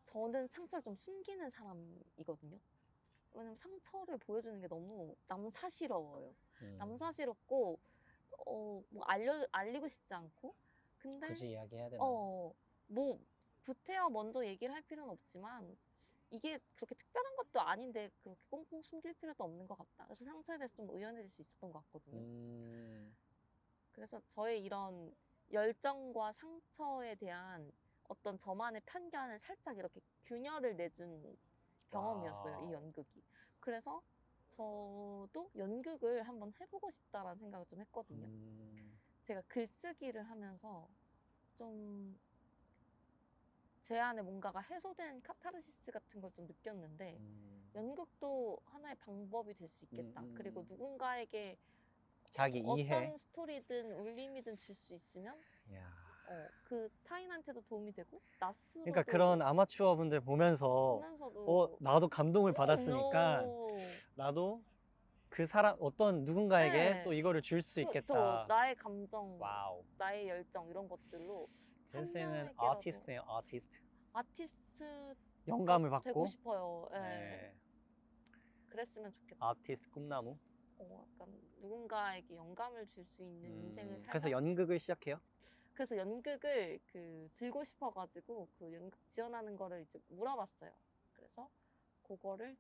저는 상처를 좀 숨기는 사람이거든요. 왜냐면 상처를 보여주는 게 너무 남사스러워요. 남사스럽고 뭐 알리고 싶지 않고 근데 굳이 이야기해야 되나? 뭐 구태여 먼저 얘기를 할 필요는 없지만 이게 그렇게 특별한 것도 아닌데 그렇게 꽁꽁 숨길 필요도 없는 것 같다. 그래서 상처에 대해서 좀 의연해질 수 있었던 것 같거든요. 그래서 저의 이런 열정과 상처에 대한 어떤 저만의 편견을 살짝 이렇게 균열을 내준 경험이었어요, 이 연극이. 그래서 저도 연극을 한번 해보고 싶다라는 생각을 좀 했거든요. 제가 글쓰기를 하면서 좀 제 안에 뭔가가 해소된 카타르시스 같은 걸 좀 느꼈는데 연극도 하나의 방법이 될 수 있겠다. 그리고 누군가에게 자기 이해. 어떤 스토리든 울림이든 줄 수 있으면 그 타인한테도 도움이 되고 낯으로도 그러니까 그런 아마추어 분들 보면서도 나도 감동을 받았으니까 나도 그 사람 어떤 누군가에게 네. 또 이거를 줄 수 있겠다. 저 나의 감정, 와우. 나의 열정 이런 것들로 센스는 아티스트네요. 아티스트 영감을 되고 받고 싶어요. 네. 네. 그랬으면 좋겠다. 아티스트 꿈나무. 약간 누군가에게 영감을 줄 수 있는 인생을 살다. 그래서 연극을 시작해요? 그래서 연극을 들고 싶어가지고 그 연극 지원하는 거를 이제 물어봤어요. 그래서 그거를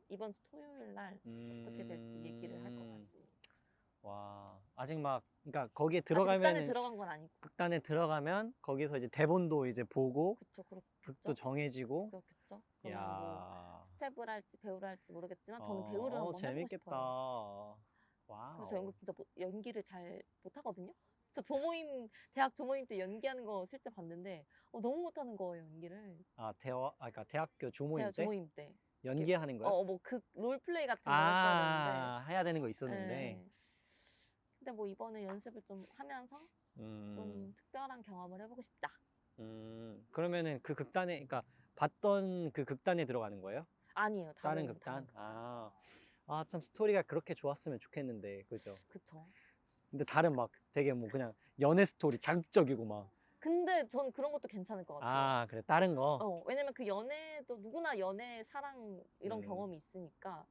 이번 주 토요일 날 어떻게 될지 얘기를 할 것 같습니다. 와, 아직 막 그러니까 거기에 들어가면 극단에 들어간 건 아니고. 극단에 들어가면 거기서 이제 대본도 이제 보고 그쵸, 극도 정해지고. 그렇겠죠. 그러면 뭐 스텝을 할지 배우를 할지 모르겠지만 저는 배우를 한번 해보고 싶어요. 와우. 그래서 연극 진짜 연기를 잘 못하거든요. 저 대학 조모임 때 연기하는 거 실제 봤는데 너무 못하는 거예요, 연기를. 그러니까 대학교 조모임 대학 조모임 때. 연기하는 거요? 뭐 롤플레이 같은 거 했었는데. 해야 되는 거 있었는데. 네. 근데 뭐 이번에 연습을 좀 하면서 좀 특별한 경험을 해보고 싶다. 그러면은 그 극단에, 그러니까 봤던 그 극단에 들어가는 거예요? 아니에요. 다른 극단? 참 스토리가 그렇게 좋았으면 좋겠는데, 그죠? 그쵸. 근데 다른 막 되게 뭐 그냥 연애 스토리 자극적이고 막. 근데 전 그런 것도 괜찮을 것 같아요. 그래, 다른 거? 왜냐면 그 연애도 누구나 연애, 사랑 이런 경험이 있으니까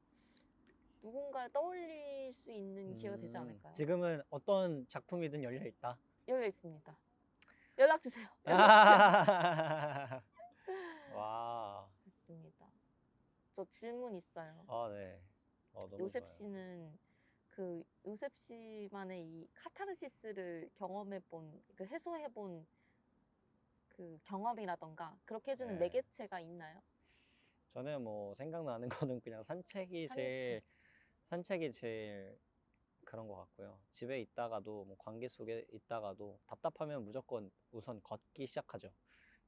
누군가를 떠올릴 수 있는 기회가 되지 않을까요? 지금은 어떤 작품이든 열려 있다. 열려 있습니다. 연락 주세요. 와. 좋습니다. 저 질문 있어요. 네. 너무 요셉 좋아요. 씨는 요셉 씨만의 이 카타르시스를 경험해본, 해소해본 그 경험이라던가 그렇게 해주는 매개체가 있나요? 저는 뭐 생각나는 거는 그냥 산책이 제일 그런 것 같고요. 집에 있다가도 뭐 관계 속에 있다가도 답답하면 무조건 우선 걷기 시작하죠.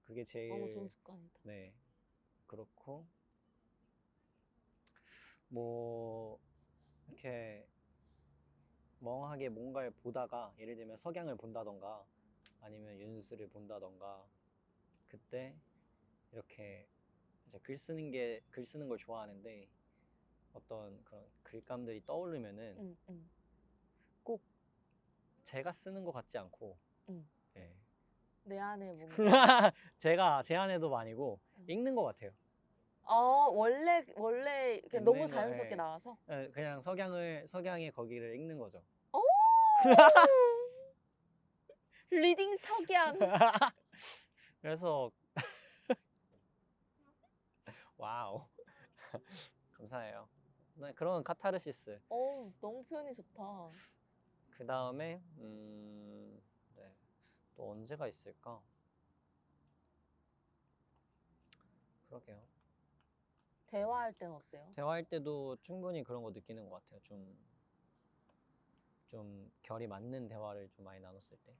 그게 제일 너무 좋은 습관이다. 네, 그렇고 뭐 이렇게 멍하게 뭔가를 보다가 예를 들면 석양을 본다던가 아니면 윤수를 본다던가 그때 이렇게 이제 글 쓰는 걸 좋아하는데 어떤 그런 글감들이 떠오르면은 꼭 제가 쓰는 것 같지 않고 네. 내 안에 뭔가 제 안에도 아니고 읽는 것 같아요. 원래 이렇게 너무 자연스럽게 나와서 그냥 석양의 거기를 읽는 거죠. 리딩 석양. 그래서 와우. 감사해요. 네, 그런 카타르시스. 너무 표현이 좋다. 그 다음에 네. 또 언제가 있을까? 그러게요. 대화할 때는 어때요? 대화할 때도 충분히 그런 거 느끼는 것 같아요. 좀 결이 맞는 대화를 좀 많이 나눴을 때.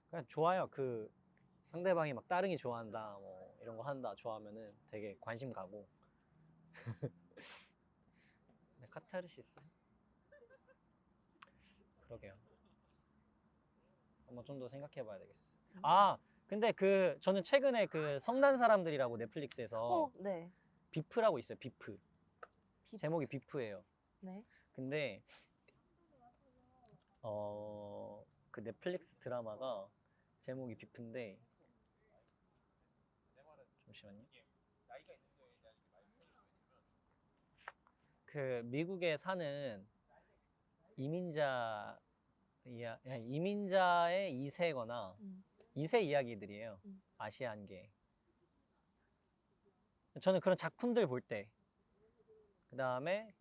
그냥 좋아요. 상대방이 막 따릉이 좋아한다, 뭐 이런 거 한다 좋아하면은 되게 관심 가고. 네, 카타르시스. 그러게요. 한번 좀 더 생각해봐야 되겠어. 아, 근데 저는 최근에 그 성난 사람들이라고 넷플릭스에서 네. 비프라고 있어요. 비프. 제목이 비프예요. 네. 근데 그 넷플릭스 드라마가 제목이 비프인데, 잠시만요. 그 미국에 사는 이민자의 2세거나 2세 이야기들이에요. 아시안계. 저는 그런 작품들 볼 때, 그 다음에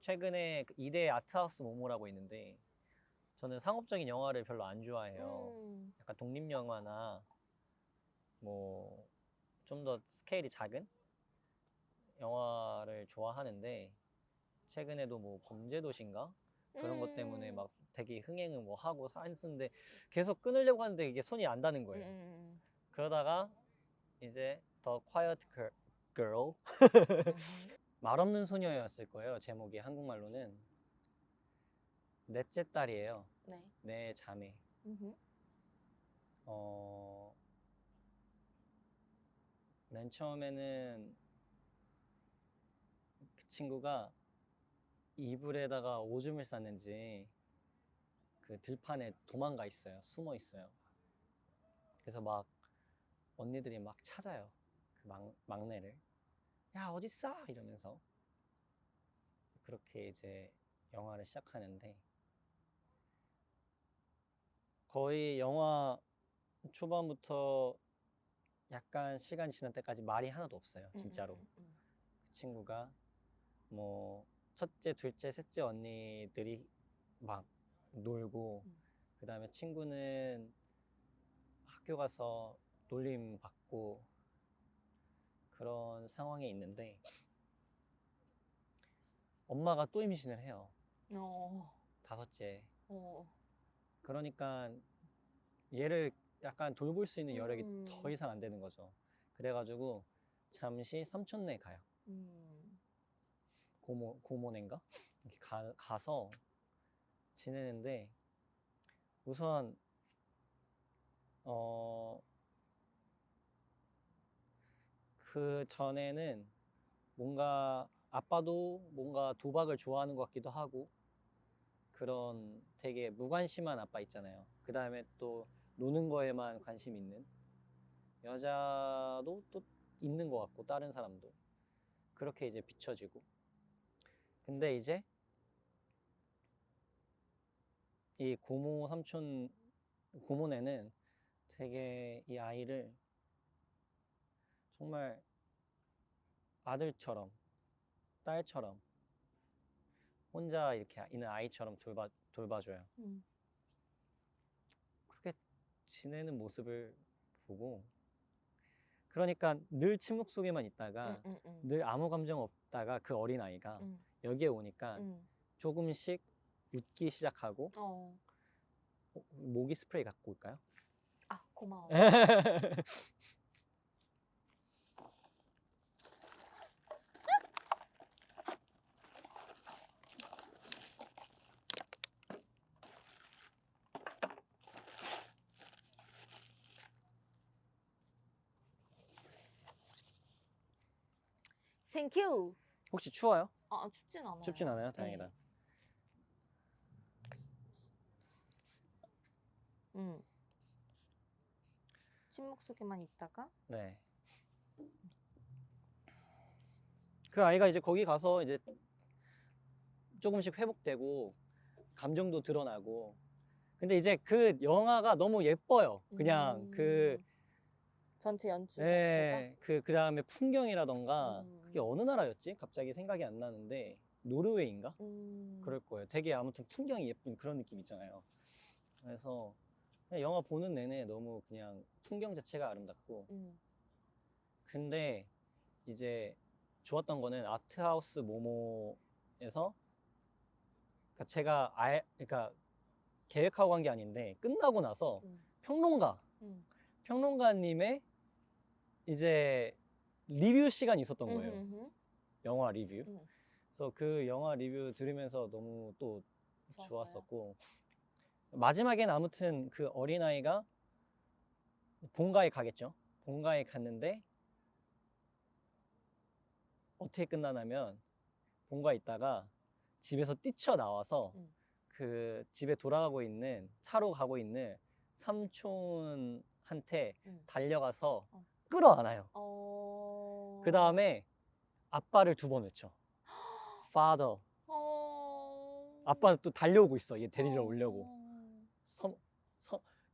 최근에 2대 아트하우스 모모라고 있는데, 저는 상업적인 영화를 별로 안 좋아해요. 약간 독립영화나 뭐 좀 더 스케일이 작은 영화를 좋아하는데, 최근에도 뭐 범죄도시인가? 그런 것 때문에 막 되게 흥행을 뭐 하고 했는데 계속 끊으려고 하는데 이게 손이 안 닿는 거예요. 그러다가 이제 더 콰이어트 girl 말 없는 소녀였을 거예요. 제목이 한국말로는. 넷째 딸이에요. 네. 내 자매. 맨 처음에는 그 친구가 이불에다가 오줌을 쌌는지 그 들판에 도망가 있어요. 숨어 있어요. 그래서 막 언니들이 막 찾아요. 그 막내를. 야, 어딨어? 이러면서. 그렇게 이제 영화를 시작하는데, 거의 영화 초반부터 약간 시간이 지날 때까지 말이 하나도 없어요. 진짜로. 그 친구가 뭐 첫째, 둘째, 셋째 언니들이 막 놀고, 그 다음에 친구는 학교 가서 놀림 받고 그런 상황에 있는데, 엄마가 또 임신을 해요. 다섯째. 그러니까 얘를 약간 돌볼 수 있는 여력이 더 이상 안 되는 거죠. 그래가지고 잠시 삼촌네 가요. 고모네인가? 이렇게 가서 지내는데, 우선 그 전에는 뭔가 아빠도 뭔가 도박을 좋아하는 것 같기도 하고, 그런 되게 무관심한 아빠 있잖아요. 그 다음에 또 노는 거에만 관심 있는 여자도 또 있는 것 같고, 다른 사람도 그렇게 이제 비춰지고. 근데 이제 이 고모네는 되게 이 아이를 정말 아들처럼, 딸처럼, 혼자 이렇게 있는 아이처럼 돌봐줘요. 그렇게 지내는 모습을 보고, 그러니까 늘 침묵 속에만 있다가 늘 아무 감정 없다가 그 어린아이가 여기에 오니까 조금씩 웃기 시작하고. 모기 스프레이 갖고 올까요? 아, 고마워. 땡큐. 혹시 추워요? 춥진 않아요. 춥진 않아요? 다행이다. 침묵 속에만 있다가. 네. 그 아이가 이제 거기 가서 이제 조금씩 회복되고 감정도 드러나고. 근데 이제 그 영화가 너무 예뻐요. 그냥 전체 연출 네, 그 다음에 풍경이라던가. 그게 어느 나라였지? 갑자기 생각이 안 나는데, 노르웨이인가? 그럴 거예요. 되게 아무튼 풍경이 예쁜 그런 느낌 있잖아요. 그래서 그냥 영화 보는 내내 너무 그냥 풍경 자체가 아름답고. 근데 이제 좋았던 거는 아트하우스 모모에서, 그러니까 제가 그러니까 계획하고 간 게 아닌데 끝나고 나서 평론가 평론가님의 이제 리뷰 시간이 있었던 거예요. 영화 리뷰. 그래서 그 영화 리뷰 들으면서 너무 또 좋았었고, 마지막엔 아무튼 그 어린아이가 본가에 가겠죠. 본가에 갔는데 어떻게 끝나냐면 본가에 있다가 집에서 뛰쳐나와서 그 집에 돌아가고 있는, 차로 가고 있는 삼촌한테 달려가서 끌어안아요. 그 다음에 아빠를 2번 외쳐. Father. 아빠는 또 달려오고 있어. 얘 데리러 오려고.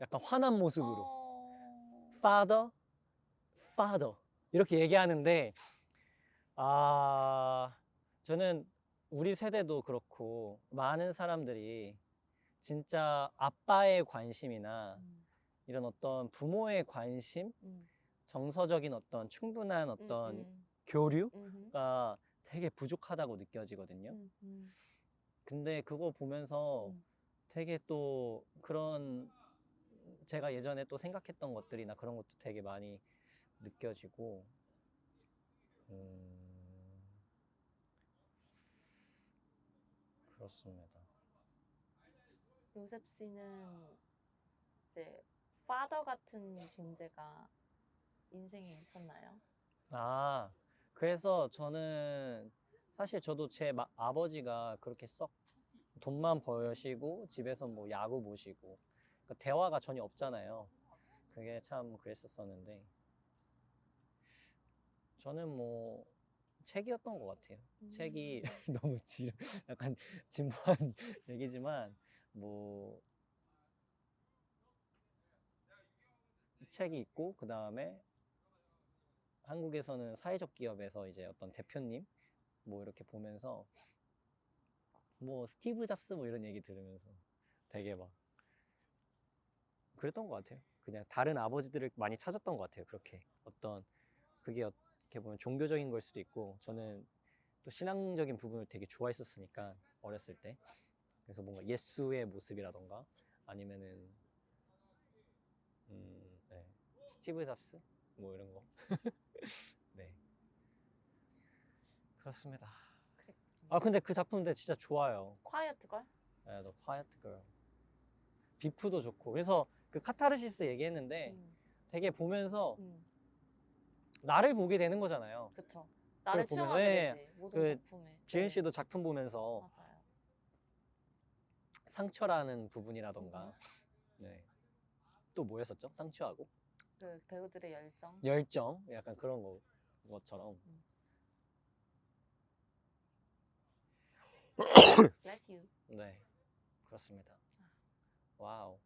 약간 화난 모습으로. Father, Father. 이렇게 얘기하는데, 저는 우리 세대도 그렇고 많은 사람들이 진짜 아빠의 관심이나 이런 어떤 부모의 관심, 정서적인 어떤 충분한 어떤 교류가 되게 부족하다고 느껴지거든요. 근데 그거 보면서 되게 또 그런, 제가 예전에 또 생각했던 것들이나 그런 것도 되게 많이 느껴지고, 그렇습니다. 요셉 씨는 이제 파더 같은 존재가 인생에 있었나요? 그래서 저는 사실 저도 제 아버지가 그렇게 썩 돈만 버시고 집에서 뭐 야구 보시고, 그러니까 대화가 전혀 없잖아요. 그게 참 그랬었었는데, 저는 뭐 책이었던 것 같아요. 책이 너무 약간 진부한 얘기지만, 뭐 책이 있고, 그 다음에 한국에서는 사회적 기업에서 이제 어떤 대표님 뭐 이렇게 보면서 뭐 스티브 잡스 뭐 이런 얘기 들으면서 되게 막 그랬던 것 같아요. 그냥 다른 아버지들을 많이 찾았던 것 같아요. 그렇게 어떤, 그게 어떻게 보면 종교적인 걸 수도 있고, 저는 또 신앙적인 부분을 되게 좋아했었으니까 어렸을 때. 그래서 뭔가 예수의 모습이라던가 아니면은 네. 스티브 잡스 뭐 이런 거. 네, 그렇습니다. 근데 그 작품인데 진짜 좋아요. 콰이어트 걸? 네, The Quiet Girl. 비프도 좋고. 그래서 그 카타르시스 얘기했는데 되게 보면서 나를 보게 되는 거잖아요. 그쵸. 나를 체험하게 되지. 모든 작품에. 지은 씨도 작품 보면서 맞아요. 상처라는 부분이라던가, 네. 또 뭐였었죠? 상처하고? 그 배우들의 열정. 열정? 약간 그런 것처럼. Bless you. 네, 그렇습니다. 와우.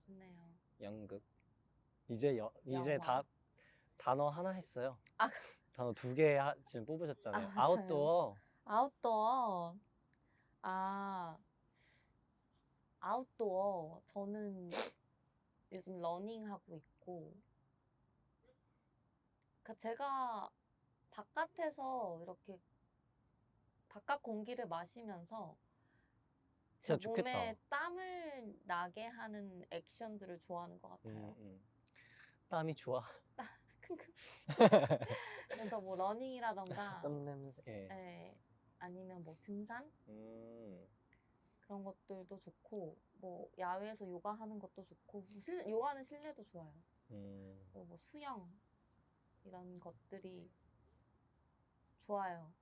좋네요. 연극. 이제 단어 하나 했어요. 단어 2개 지금 뽑으셨잖아요. 아웃도어. 아웃도어. 아웃도어. 저는 요즘 러닝하고 있고, 그러니까 제가 바깥에서 이렇게 바깥 공기를 마시면서 제 진짜 몸에 좋겠다. 땀을 나게 하는 액션들을 좋아하는 것 같아요. 땀이 좋아. 그래서 뭐 러닝이라던가 땀 냄새. 네, 아니면 뭐 등산 그런 것들도 좋고, 뭐 야외에서 요가하는 것도 좋고, 요가는 실내도 좋아요. 뭐 수영 이런 것들이 좋아요.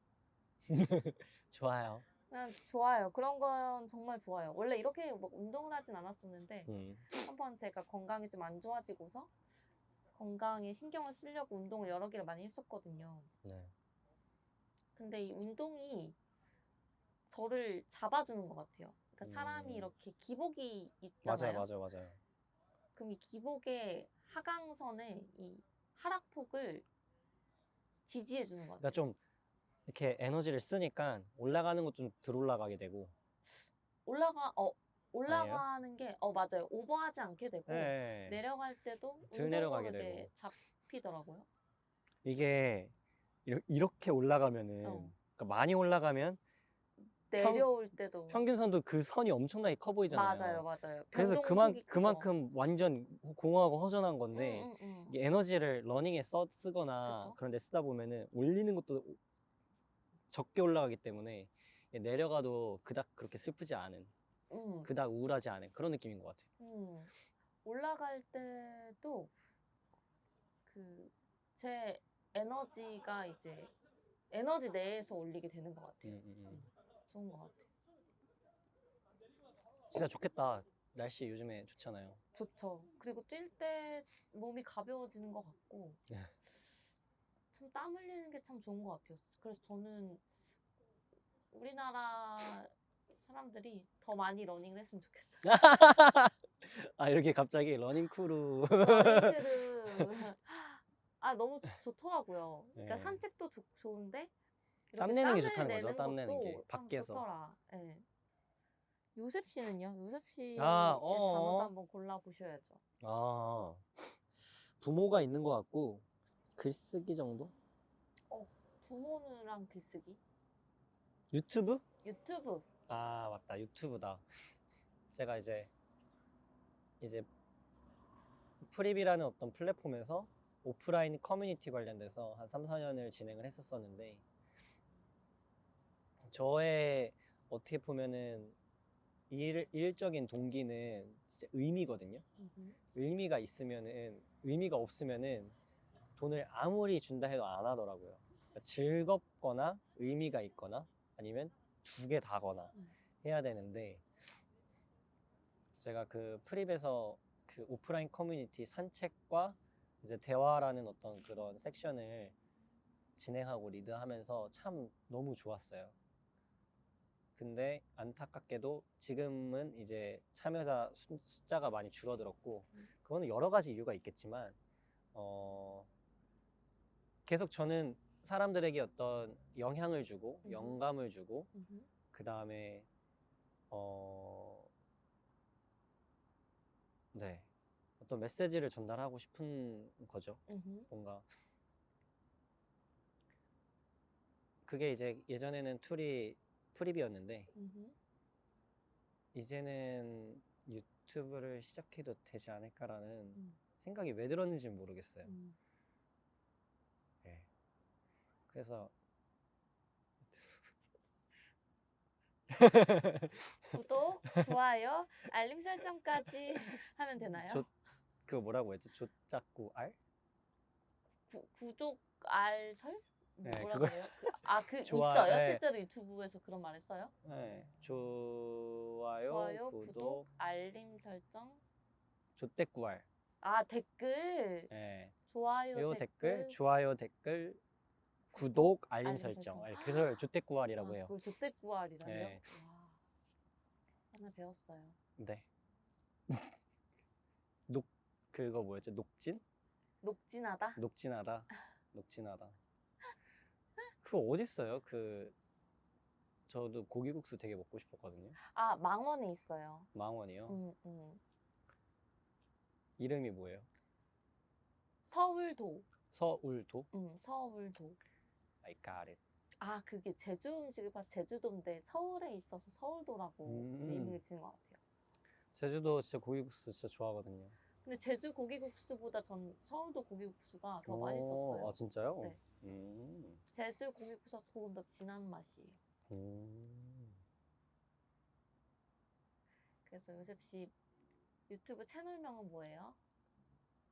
좋아요. 그냥 좋아요. 그런 건 정말 좋아요. 원래 이렇게 막 운동을 하진 않았었는데 한번 제가 건강이 좀 안 좋아지고서 건강에 신경을 쓰려고 운동을 여러 개를 많이 했었거든요. 네. 근데 이 운동이 저를 잡아주는 것 같아요. 그러니까 사람이 이렇게 기복이 있잖아요. 맞아요. 그럼 이 기복의 하강선에 이 하락폭을 지지해주는 것 같아요. 그러니까 좀 이렇게 에너지를 쓰니까 올라가는 것 좀 덜 올라가게 되고. 올라가는 게 맞아요. 오버하지 않게 되고 네. 내려갈 때도 덜 내려가게 되고. 운동 잡히더라고요. 이게 이렇게 올라가면은, 그러니까 많이 올라가면 내려올 때도 평균선도 그 선이 엄청나게 커 보이잖아요. 맞아요. 그래서 변동폭이 크죠. 그만큼 완전 공허하고 허전한 건데 응. 이게 에너지를 러닝에 쓰거나 그쵸? 그런 데 쓰다 보면은 올리는 것도 적게 올라가기 때문에 내려가도 그닥 그렇게 슬프지 않은, 그닥 우울하지 않은 그런 느낌인 것 같아요. 올라갈 때도 제 에너지가 이제 에너지 내에서 올리게 되는 것 같아요. 좋은 것 같아요. 진짜 좋겠다. 날씨 요즘에 좋잖아요. 좋죠. 그리고 뛸 때 몸이 가벼워지는 것 같고 참 땀 흘리는 게 참 좋은 것 같아요. 그래서 저는 우리나라 사람들이 더 많이 러닝을 했으면 좋겠어요. 아, 이렇게 갑자기 러닝 크루. 러닝크루 너무 좋더라고요. 그러니까 네. 산책도 좋은데 땀 이렇게 내는 게 땀을 좋다는 거죠. 내는 땀 내는 게 것도 참 밖에서. 좋더라. 네. 요셉 씨는요? 요셉 씨의 아, 단어도 한번 골라보셔야죠. 부모가 있는 것 같고 글쓰기 정도? 부모랑 글쓰기? 유튜브? 유튜브. 아, 맞다. 유튜브다. 제가 이제 프립이라는 어떤 플랫폼에서 오프라인 커뮤니티 관련돼서 한 3, 4년을 진행을 했었었는데, 저의 어떻게 보면은 일적인 동기는 진짜 의미거든요. 의미가 있으면은, 의미가 없으면은 돈을 아무리 준다 해도 안 하더라고요. 그러니까 즐겁거나 의미가 있거나 아니면 두 개 다거나 해야 되는데, 제가 그 프립에서 그 오프라인 커뮤니티 산책과 이제 대화라는 어떤 그런 섹션을 진행하고 리드하면서 참 너무 좋았어요. 근데 안타깝게도 지금은 이제 참여자 숫자가 많이 줄어들었고, 그거는 여러 가지 이유가 있겠지만 계속 저는 사람들에게 어떤 영향을 주고 영감을 주고 그 다음에 네, 어떤 메시지를 전달하고 싶은 거죠. 뭔가 그게 이제 예전에는 툴이 프립이었는데 이제는 유튜브를 시작해도 되지 않을까라는 생각이 왜 들었는지는 모르겠어요. 네. 그래서 구독, 좋아요, 알림 설정까지 하면 되나요? 그거 뭐라고 했지? 조짝구 알? 구독 알설? 네, 뭐라 그걸 그래요? 좋아, 있어요? 네. 실제로 유튜브에서 그런 말 했어요? 네, 좋아요, 구독, 알림 설정. 조떼꾸알. 댓글. 네. 좋아요, 댓글. 좋아요, 댓글, 구독, 알림 설정. 그래서 조떼꾸알이라고 해요. 그걸 조떼꾸알이라고요? 네. 와, 하나 배웠어요. 네. 그거 뭐였죠? 녹진? 녹진하다? 녹진하다. 그거 어딨어요? 저도 고기국수 되게 먹고 싶었거든요. 망원에 있어요. 망원이요? 이름이 뭐예요? 서울도. 서울도? 서울도. I got it. 그게 제주 음식을 봐서 제주도인데 서울에 있어서 서울도라고 네이밍을 지은 것 같아요. 제주도 진짜 고기국수 진짜 좋아하거든요. 근데 제주 고기국수보다 전 서울도 고기국수가 더 맛있었어요. 아, 진짜요? 네. 제주 고기국수가 조금 더 진한 맛이에요. 그래서 요셉 씨 유튜브 채널명은 뭐예요?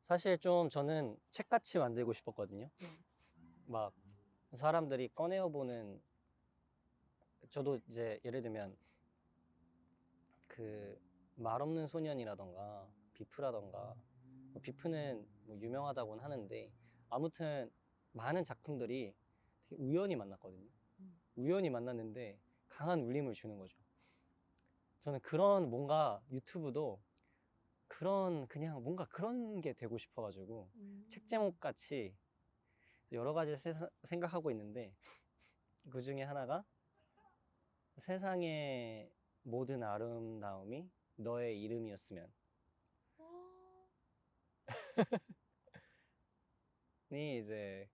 사실 좀 저는 책같이 만들고 싶었거든요. 막 사람들이 꺼내어보는, 저도 이제 예를 들면 그 말없는 소년이라던가 비프라던가, 비프는 뭐 유명하다고는 하는데 아무튼 많은 작품들이 되게 우연히 만났거든요. 우연히 만났는데 강한 울림을 주는 거죠. 저는 그런 뭔가 유튜브도 그냥 뭔가 그런 게 되고 싶어가지고 책 제목 같이 여러 가지 생각하고 있는데, 그 중에 하나가 세상의 모든 아름다움이 너의 이름이었으면 이 이제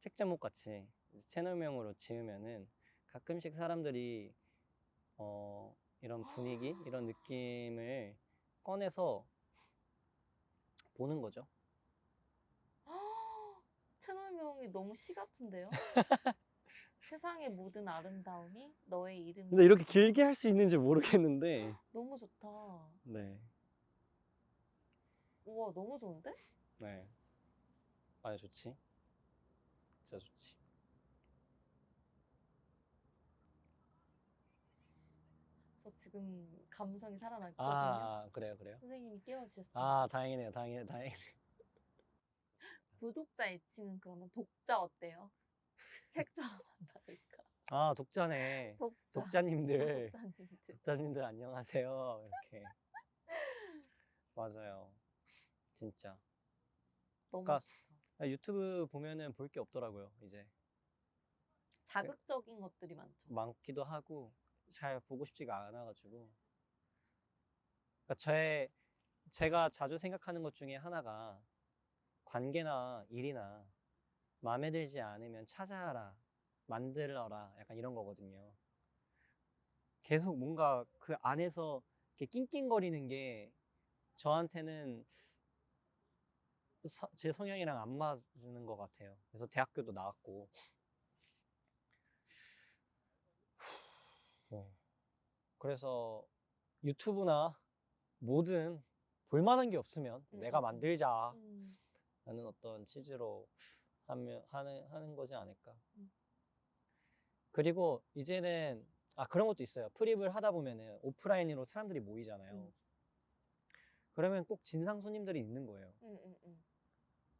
책 제목 같이 채널명으로 지으면은 가끔씩 사람들이 이런 분위기, 이런 느낌을 꺼내서 보는 거죠. 채널명이 너무 시 같은데요? 세상의 모든 아름다움이 너의 이름이. 근데 이렇게 길게 할 수 있는지 모르겠는데. 너무 좋다. 네. 우와, 너무 좋은데? 네. 아주 좋지. 진짜 좋지. 저 지금 감성이 살아났거든요. 그래요, 그래요? 선생님이 띄워주셨어요. 다행이네요, 다행이네요. 구독자 애칭은 그러면 독자 어때요? 책처럼 한다니까. 독자네. 독자. 독자님들. 독자님들. 독자님들 안녕하세요. 이렇게. 맞아요. 진짜. 너무 그러니까 좋다. 유튜브 보면은 볼 게 없더라고요, 이제. 자극적인 것들이 많죠. 많기도 하고 잘 보고 싶지가 않아가지고. 그러니까 제가 자주 생각하는 것 중에 하나가 관계나 일이나 마음에 들지 않으면 찾아라, 만들어라, 약간 이런 거거든요. 계속 뭔가 그 안에서 이렇게 낑낑거리는 게 저한테는 제 성향이랑 안 맞는 것 같아요. 그래서 대학교도 나왔고. 그래서 유튜브나 뭐든 볼만한 게 없으면 내가 만들자 라는 어떤 취지로 하는 거지 않을까. 그리고 이제는 그런 것도 있어요. 프립을 하다 보면은 오프라인으로 사람들이 모이잖아요. 그러면 꼭 진상 손님들이 있는 거예요.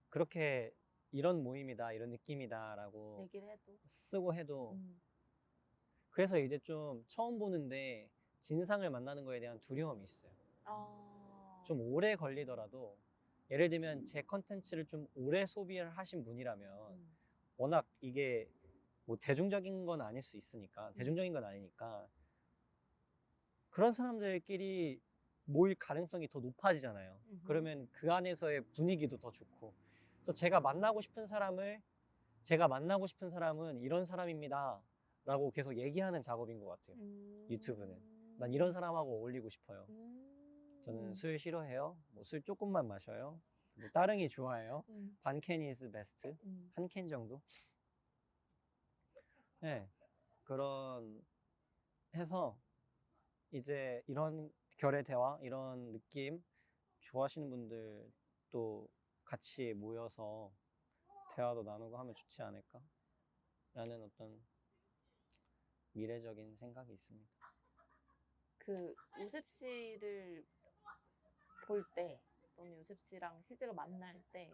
그렇게 이런 모임이다, 이런 느낌이다 라고 얘기를 해도 쓰고 해도 그래서 이제 좀 처음 보는데 진상을 만나는 거에 대한 두려움이 있어요. 좀 오래 걸리더라도 예를 들면 제 컨텐츠를 좀 오래 소비를 하신 분이라면 워낙 이게 뭐 대중적인 건 아닐 수 있으니까, 대중적인 건 아니니까 그런 사람들끼리 모일 가능성이 더 높아지잖아요. 그러면 그 안에서의 분위기도 더 좋고. 그래서 제가 만나고 싶은 사람은 이런 사람입니다 라고 계속 얘기하는 작업인 것 같아요. 유튜브는 난 이런 사람하고 어울리고 싶어요. 저는 술 싫어해요. 뭐 술 조금만 마셔요. 뭐 따릉이 좋아해요. 반 캔이 is best. 한 캔 정도. 네, 그런 해서 이제 이런 결의 대화, 이런 느낌 좋아하시는 분들도 같이 모여서 대화도 나누고 하면 좋지 않을까? 라는 어떤 미래적인 생각이 있습니다. 그 요셉 씨를 볼 때 또는 요셉 씨랑 실제로 만날 때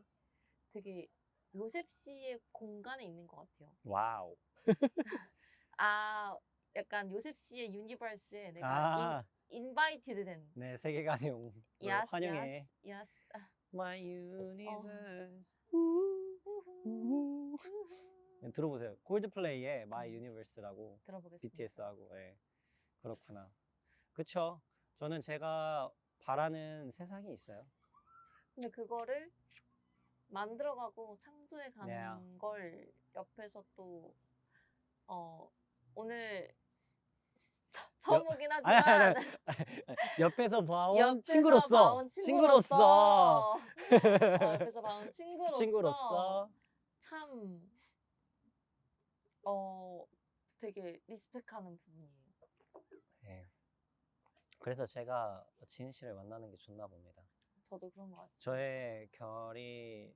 되게 요셉 씨의 공간에 있는 것 같아요. 와우. 약간 요셉 씨의 유니버스에 내가 인바이티드 된. 네, 세계관에 온 걸 환영해. Yes. My universe. 들어보세요. 콜드플레이의 My Universe라고. 들어보겠습니다. BTS하고. 네. 그렇구나. 그쵸. 저는 제가 바라는 세상이 있어요. 근데 그거를 만들어가고 창조해가는 걸 옆에서 또 오늘 처음 오긴 하지만 옆에서 봐온 옆에서 친구로서 봐온 친구로서 참 되게 리스펙하는 부분이에요. 네. 그래서 제가 지은 씨를 만나는 게 좋나 봅니다. 저도 그런 것 같습니다. 저의 결이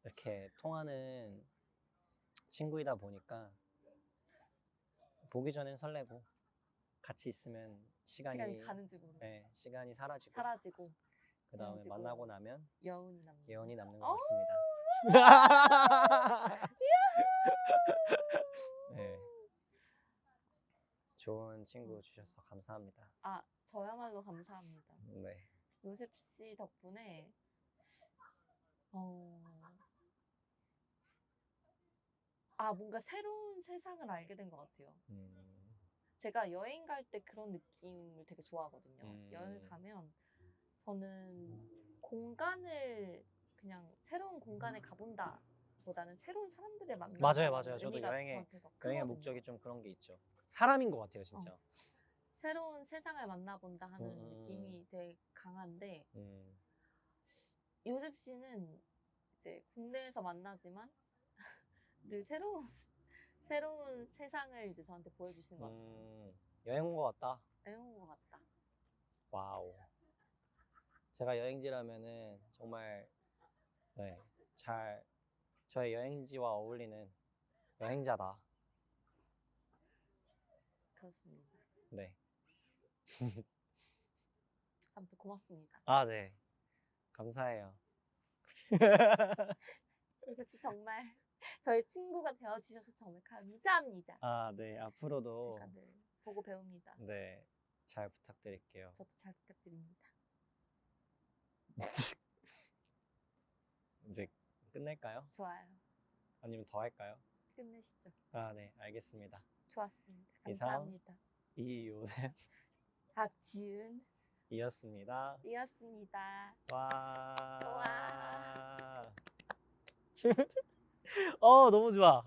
이렇게 통하는 친구이다 보니까 보기 전엔 설레고 같이 있으면 시간이 가는지 모르고. 네, 시간이 사라지고 그 다음에 만나고 나면 예언이 남는 것 같습니다. 네. 좋은 친구 주셔서 감사합니다. 저야말로 감사합니다. 네. 요셉 씨 덕분에 뭔가 새로운 세상을 알게 된 것 같아요. 제가 여행 갈 때 그런 느낌을 되게 좋아하거든요. 여행을 가면 저는 공간을 그냥 새로운 공간에 가본다 보다는 새로운 사람들을 만나는 맞아요. 저도 여행의 목적이 좀 그런 게 있죠. 사람인 것 같아요, 진짜. 새로운 세상을 만나본다 하는 느낌이 되게 강한데 요셉 씨는 이제 국내에서 만나지만 늘 새로운 세상을 이제 저한테 보여주시는 것 같아요. 여행 온 것 같다. 여행 온 것 같다. 와우. 제가 여행지라면은 정말 저의 여행지와 어울리는 여행자다. 그렇습니다. 네. 아무튼 고맙습니다. 아, 네. 감사해요. 요셉 씨 정말 저희 친구가 되어주셔서 정말 감사합니다. 아, 네. 앞으로도 제가 늘 보고 배웁니다. 네, 잘 부탁드릴게요. 저도 잘 부탁드립니다. 이제 끝낼까요? 좋아요. 아니면 더 할까요? 끝내시죠. 아, 네. 알겠습니다. 좋았습니다. 이상. 감사합니다. 이요셉 박지은 이었습니다. 이었습니다. 와. 와. 너무 좋아.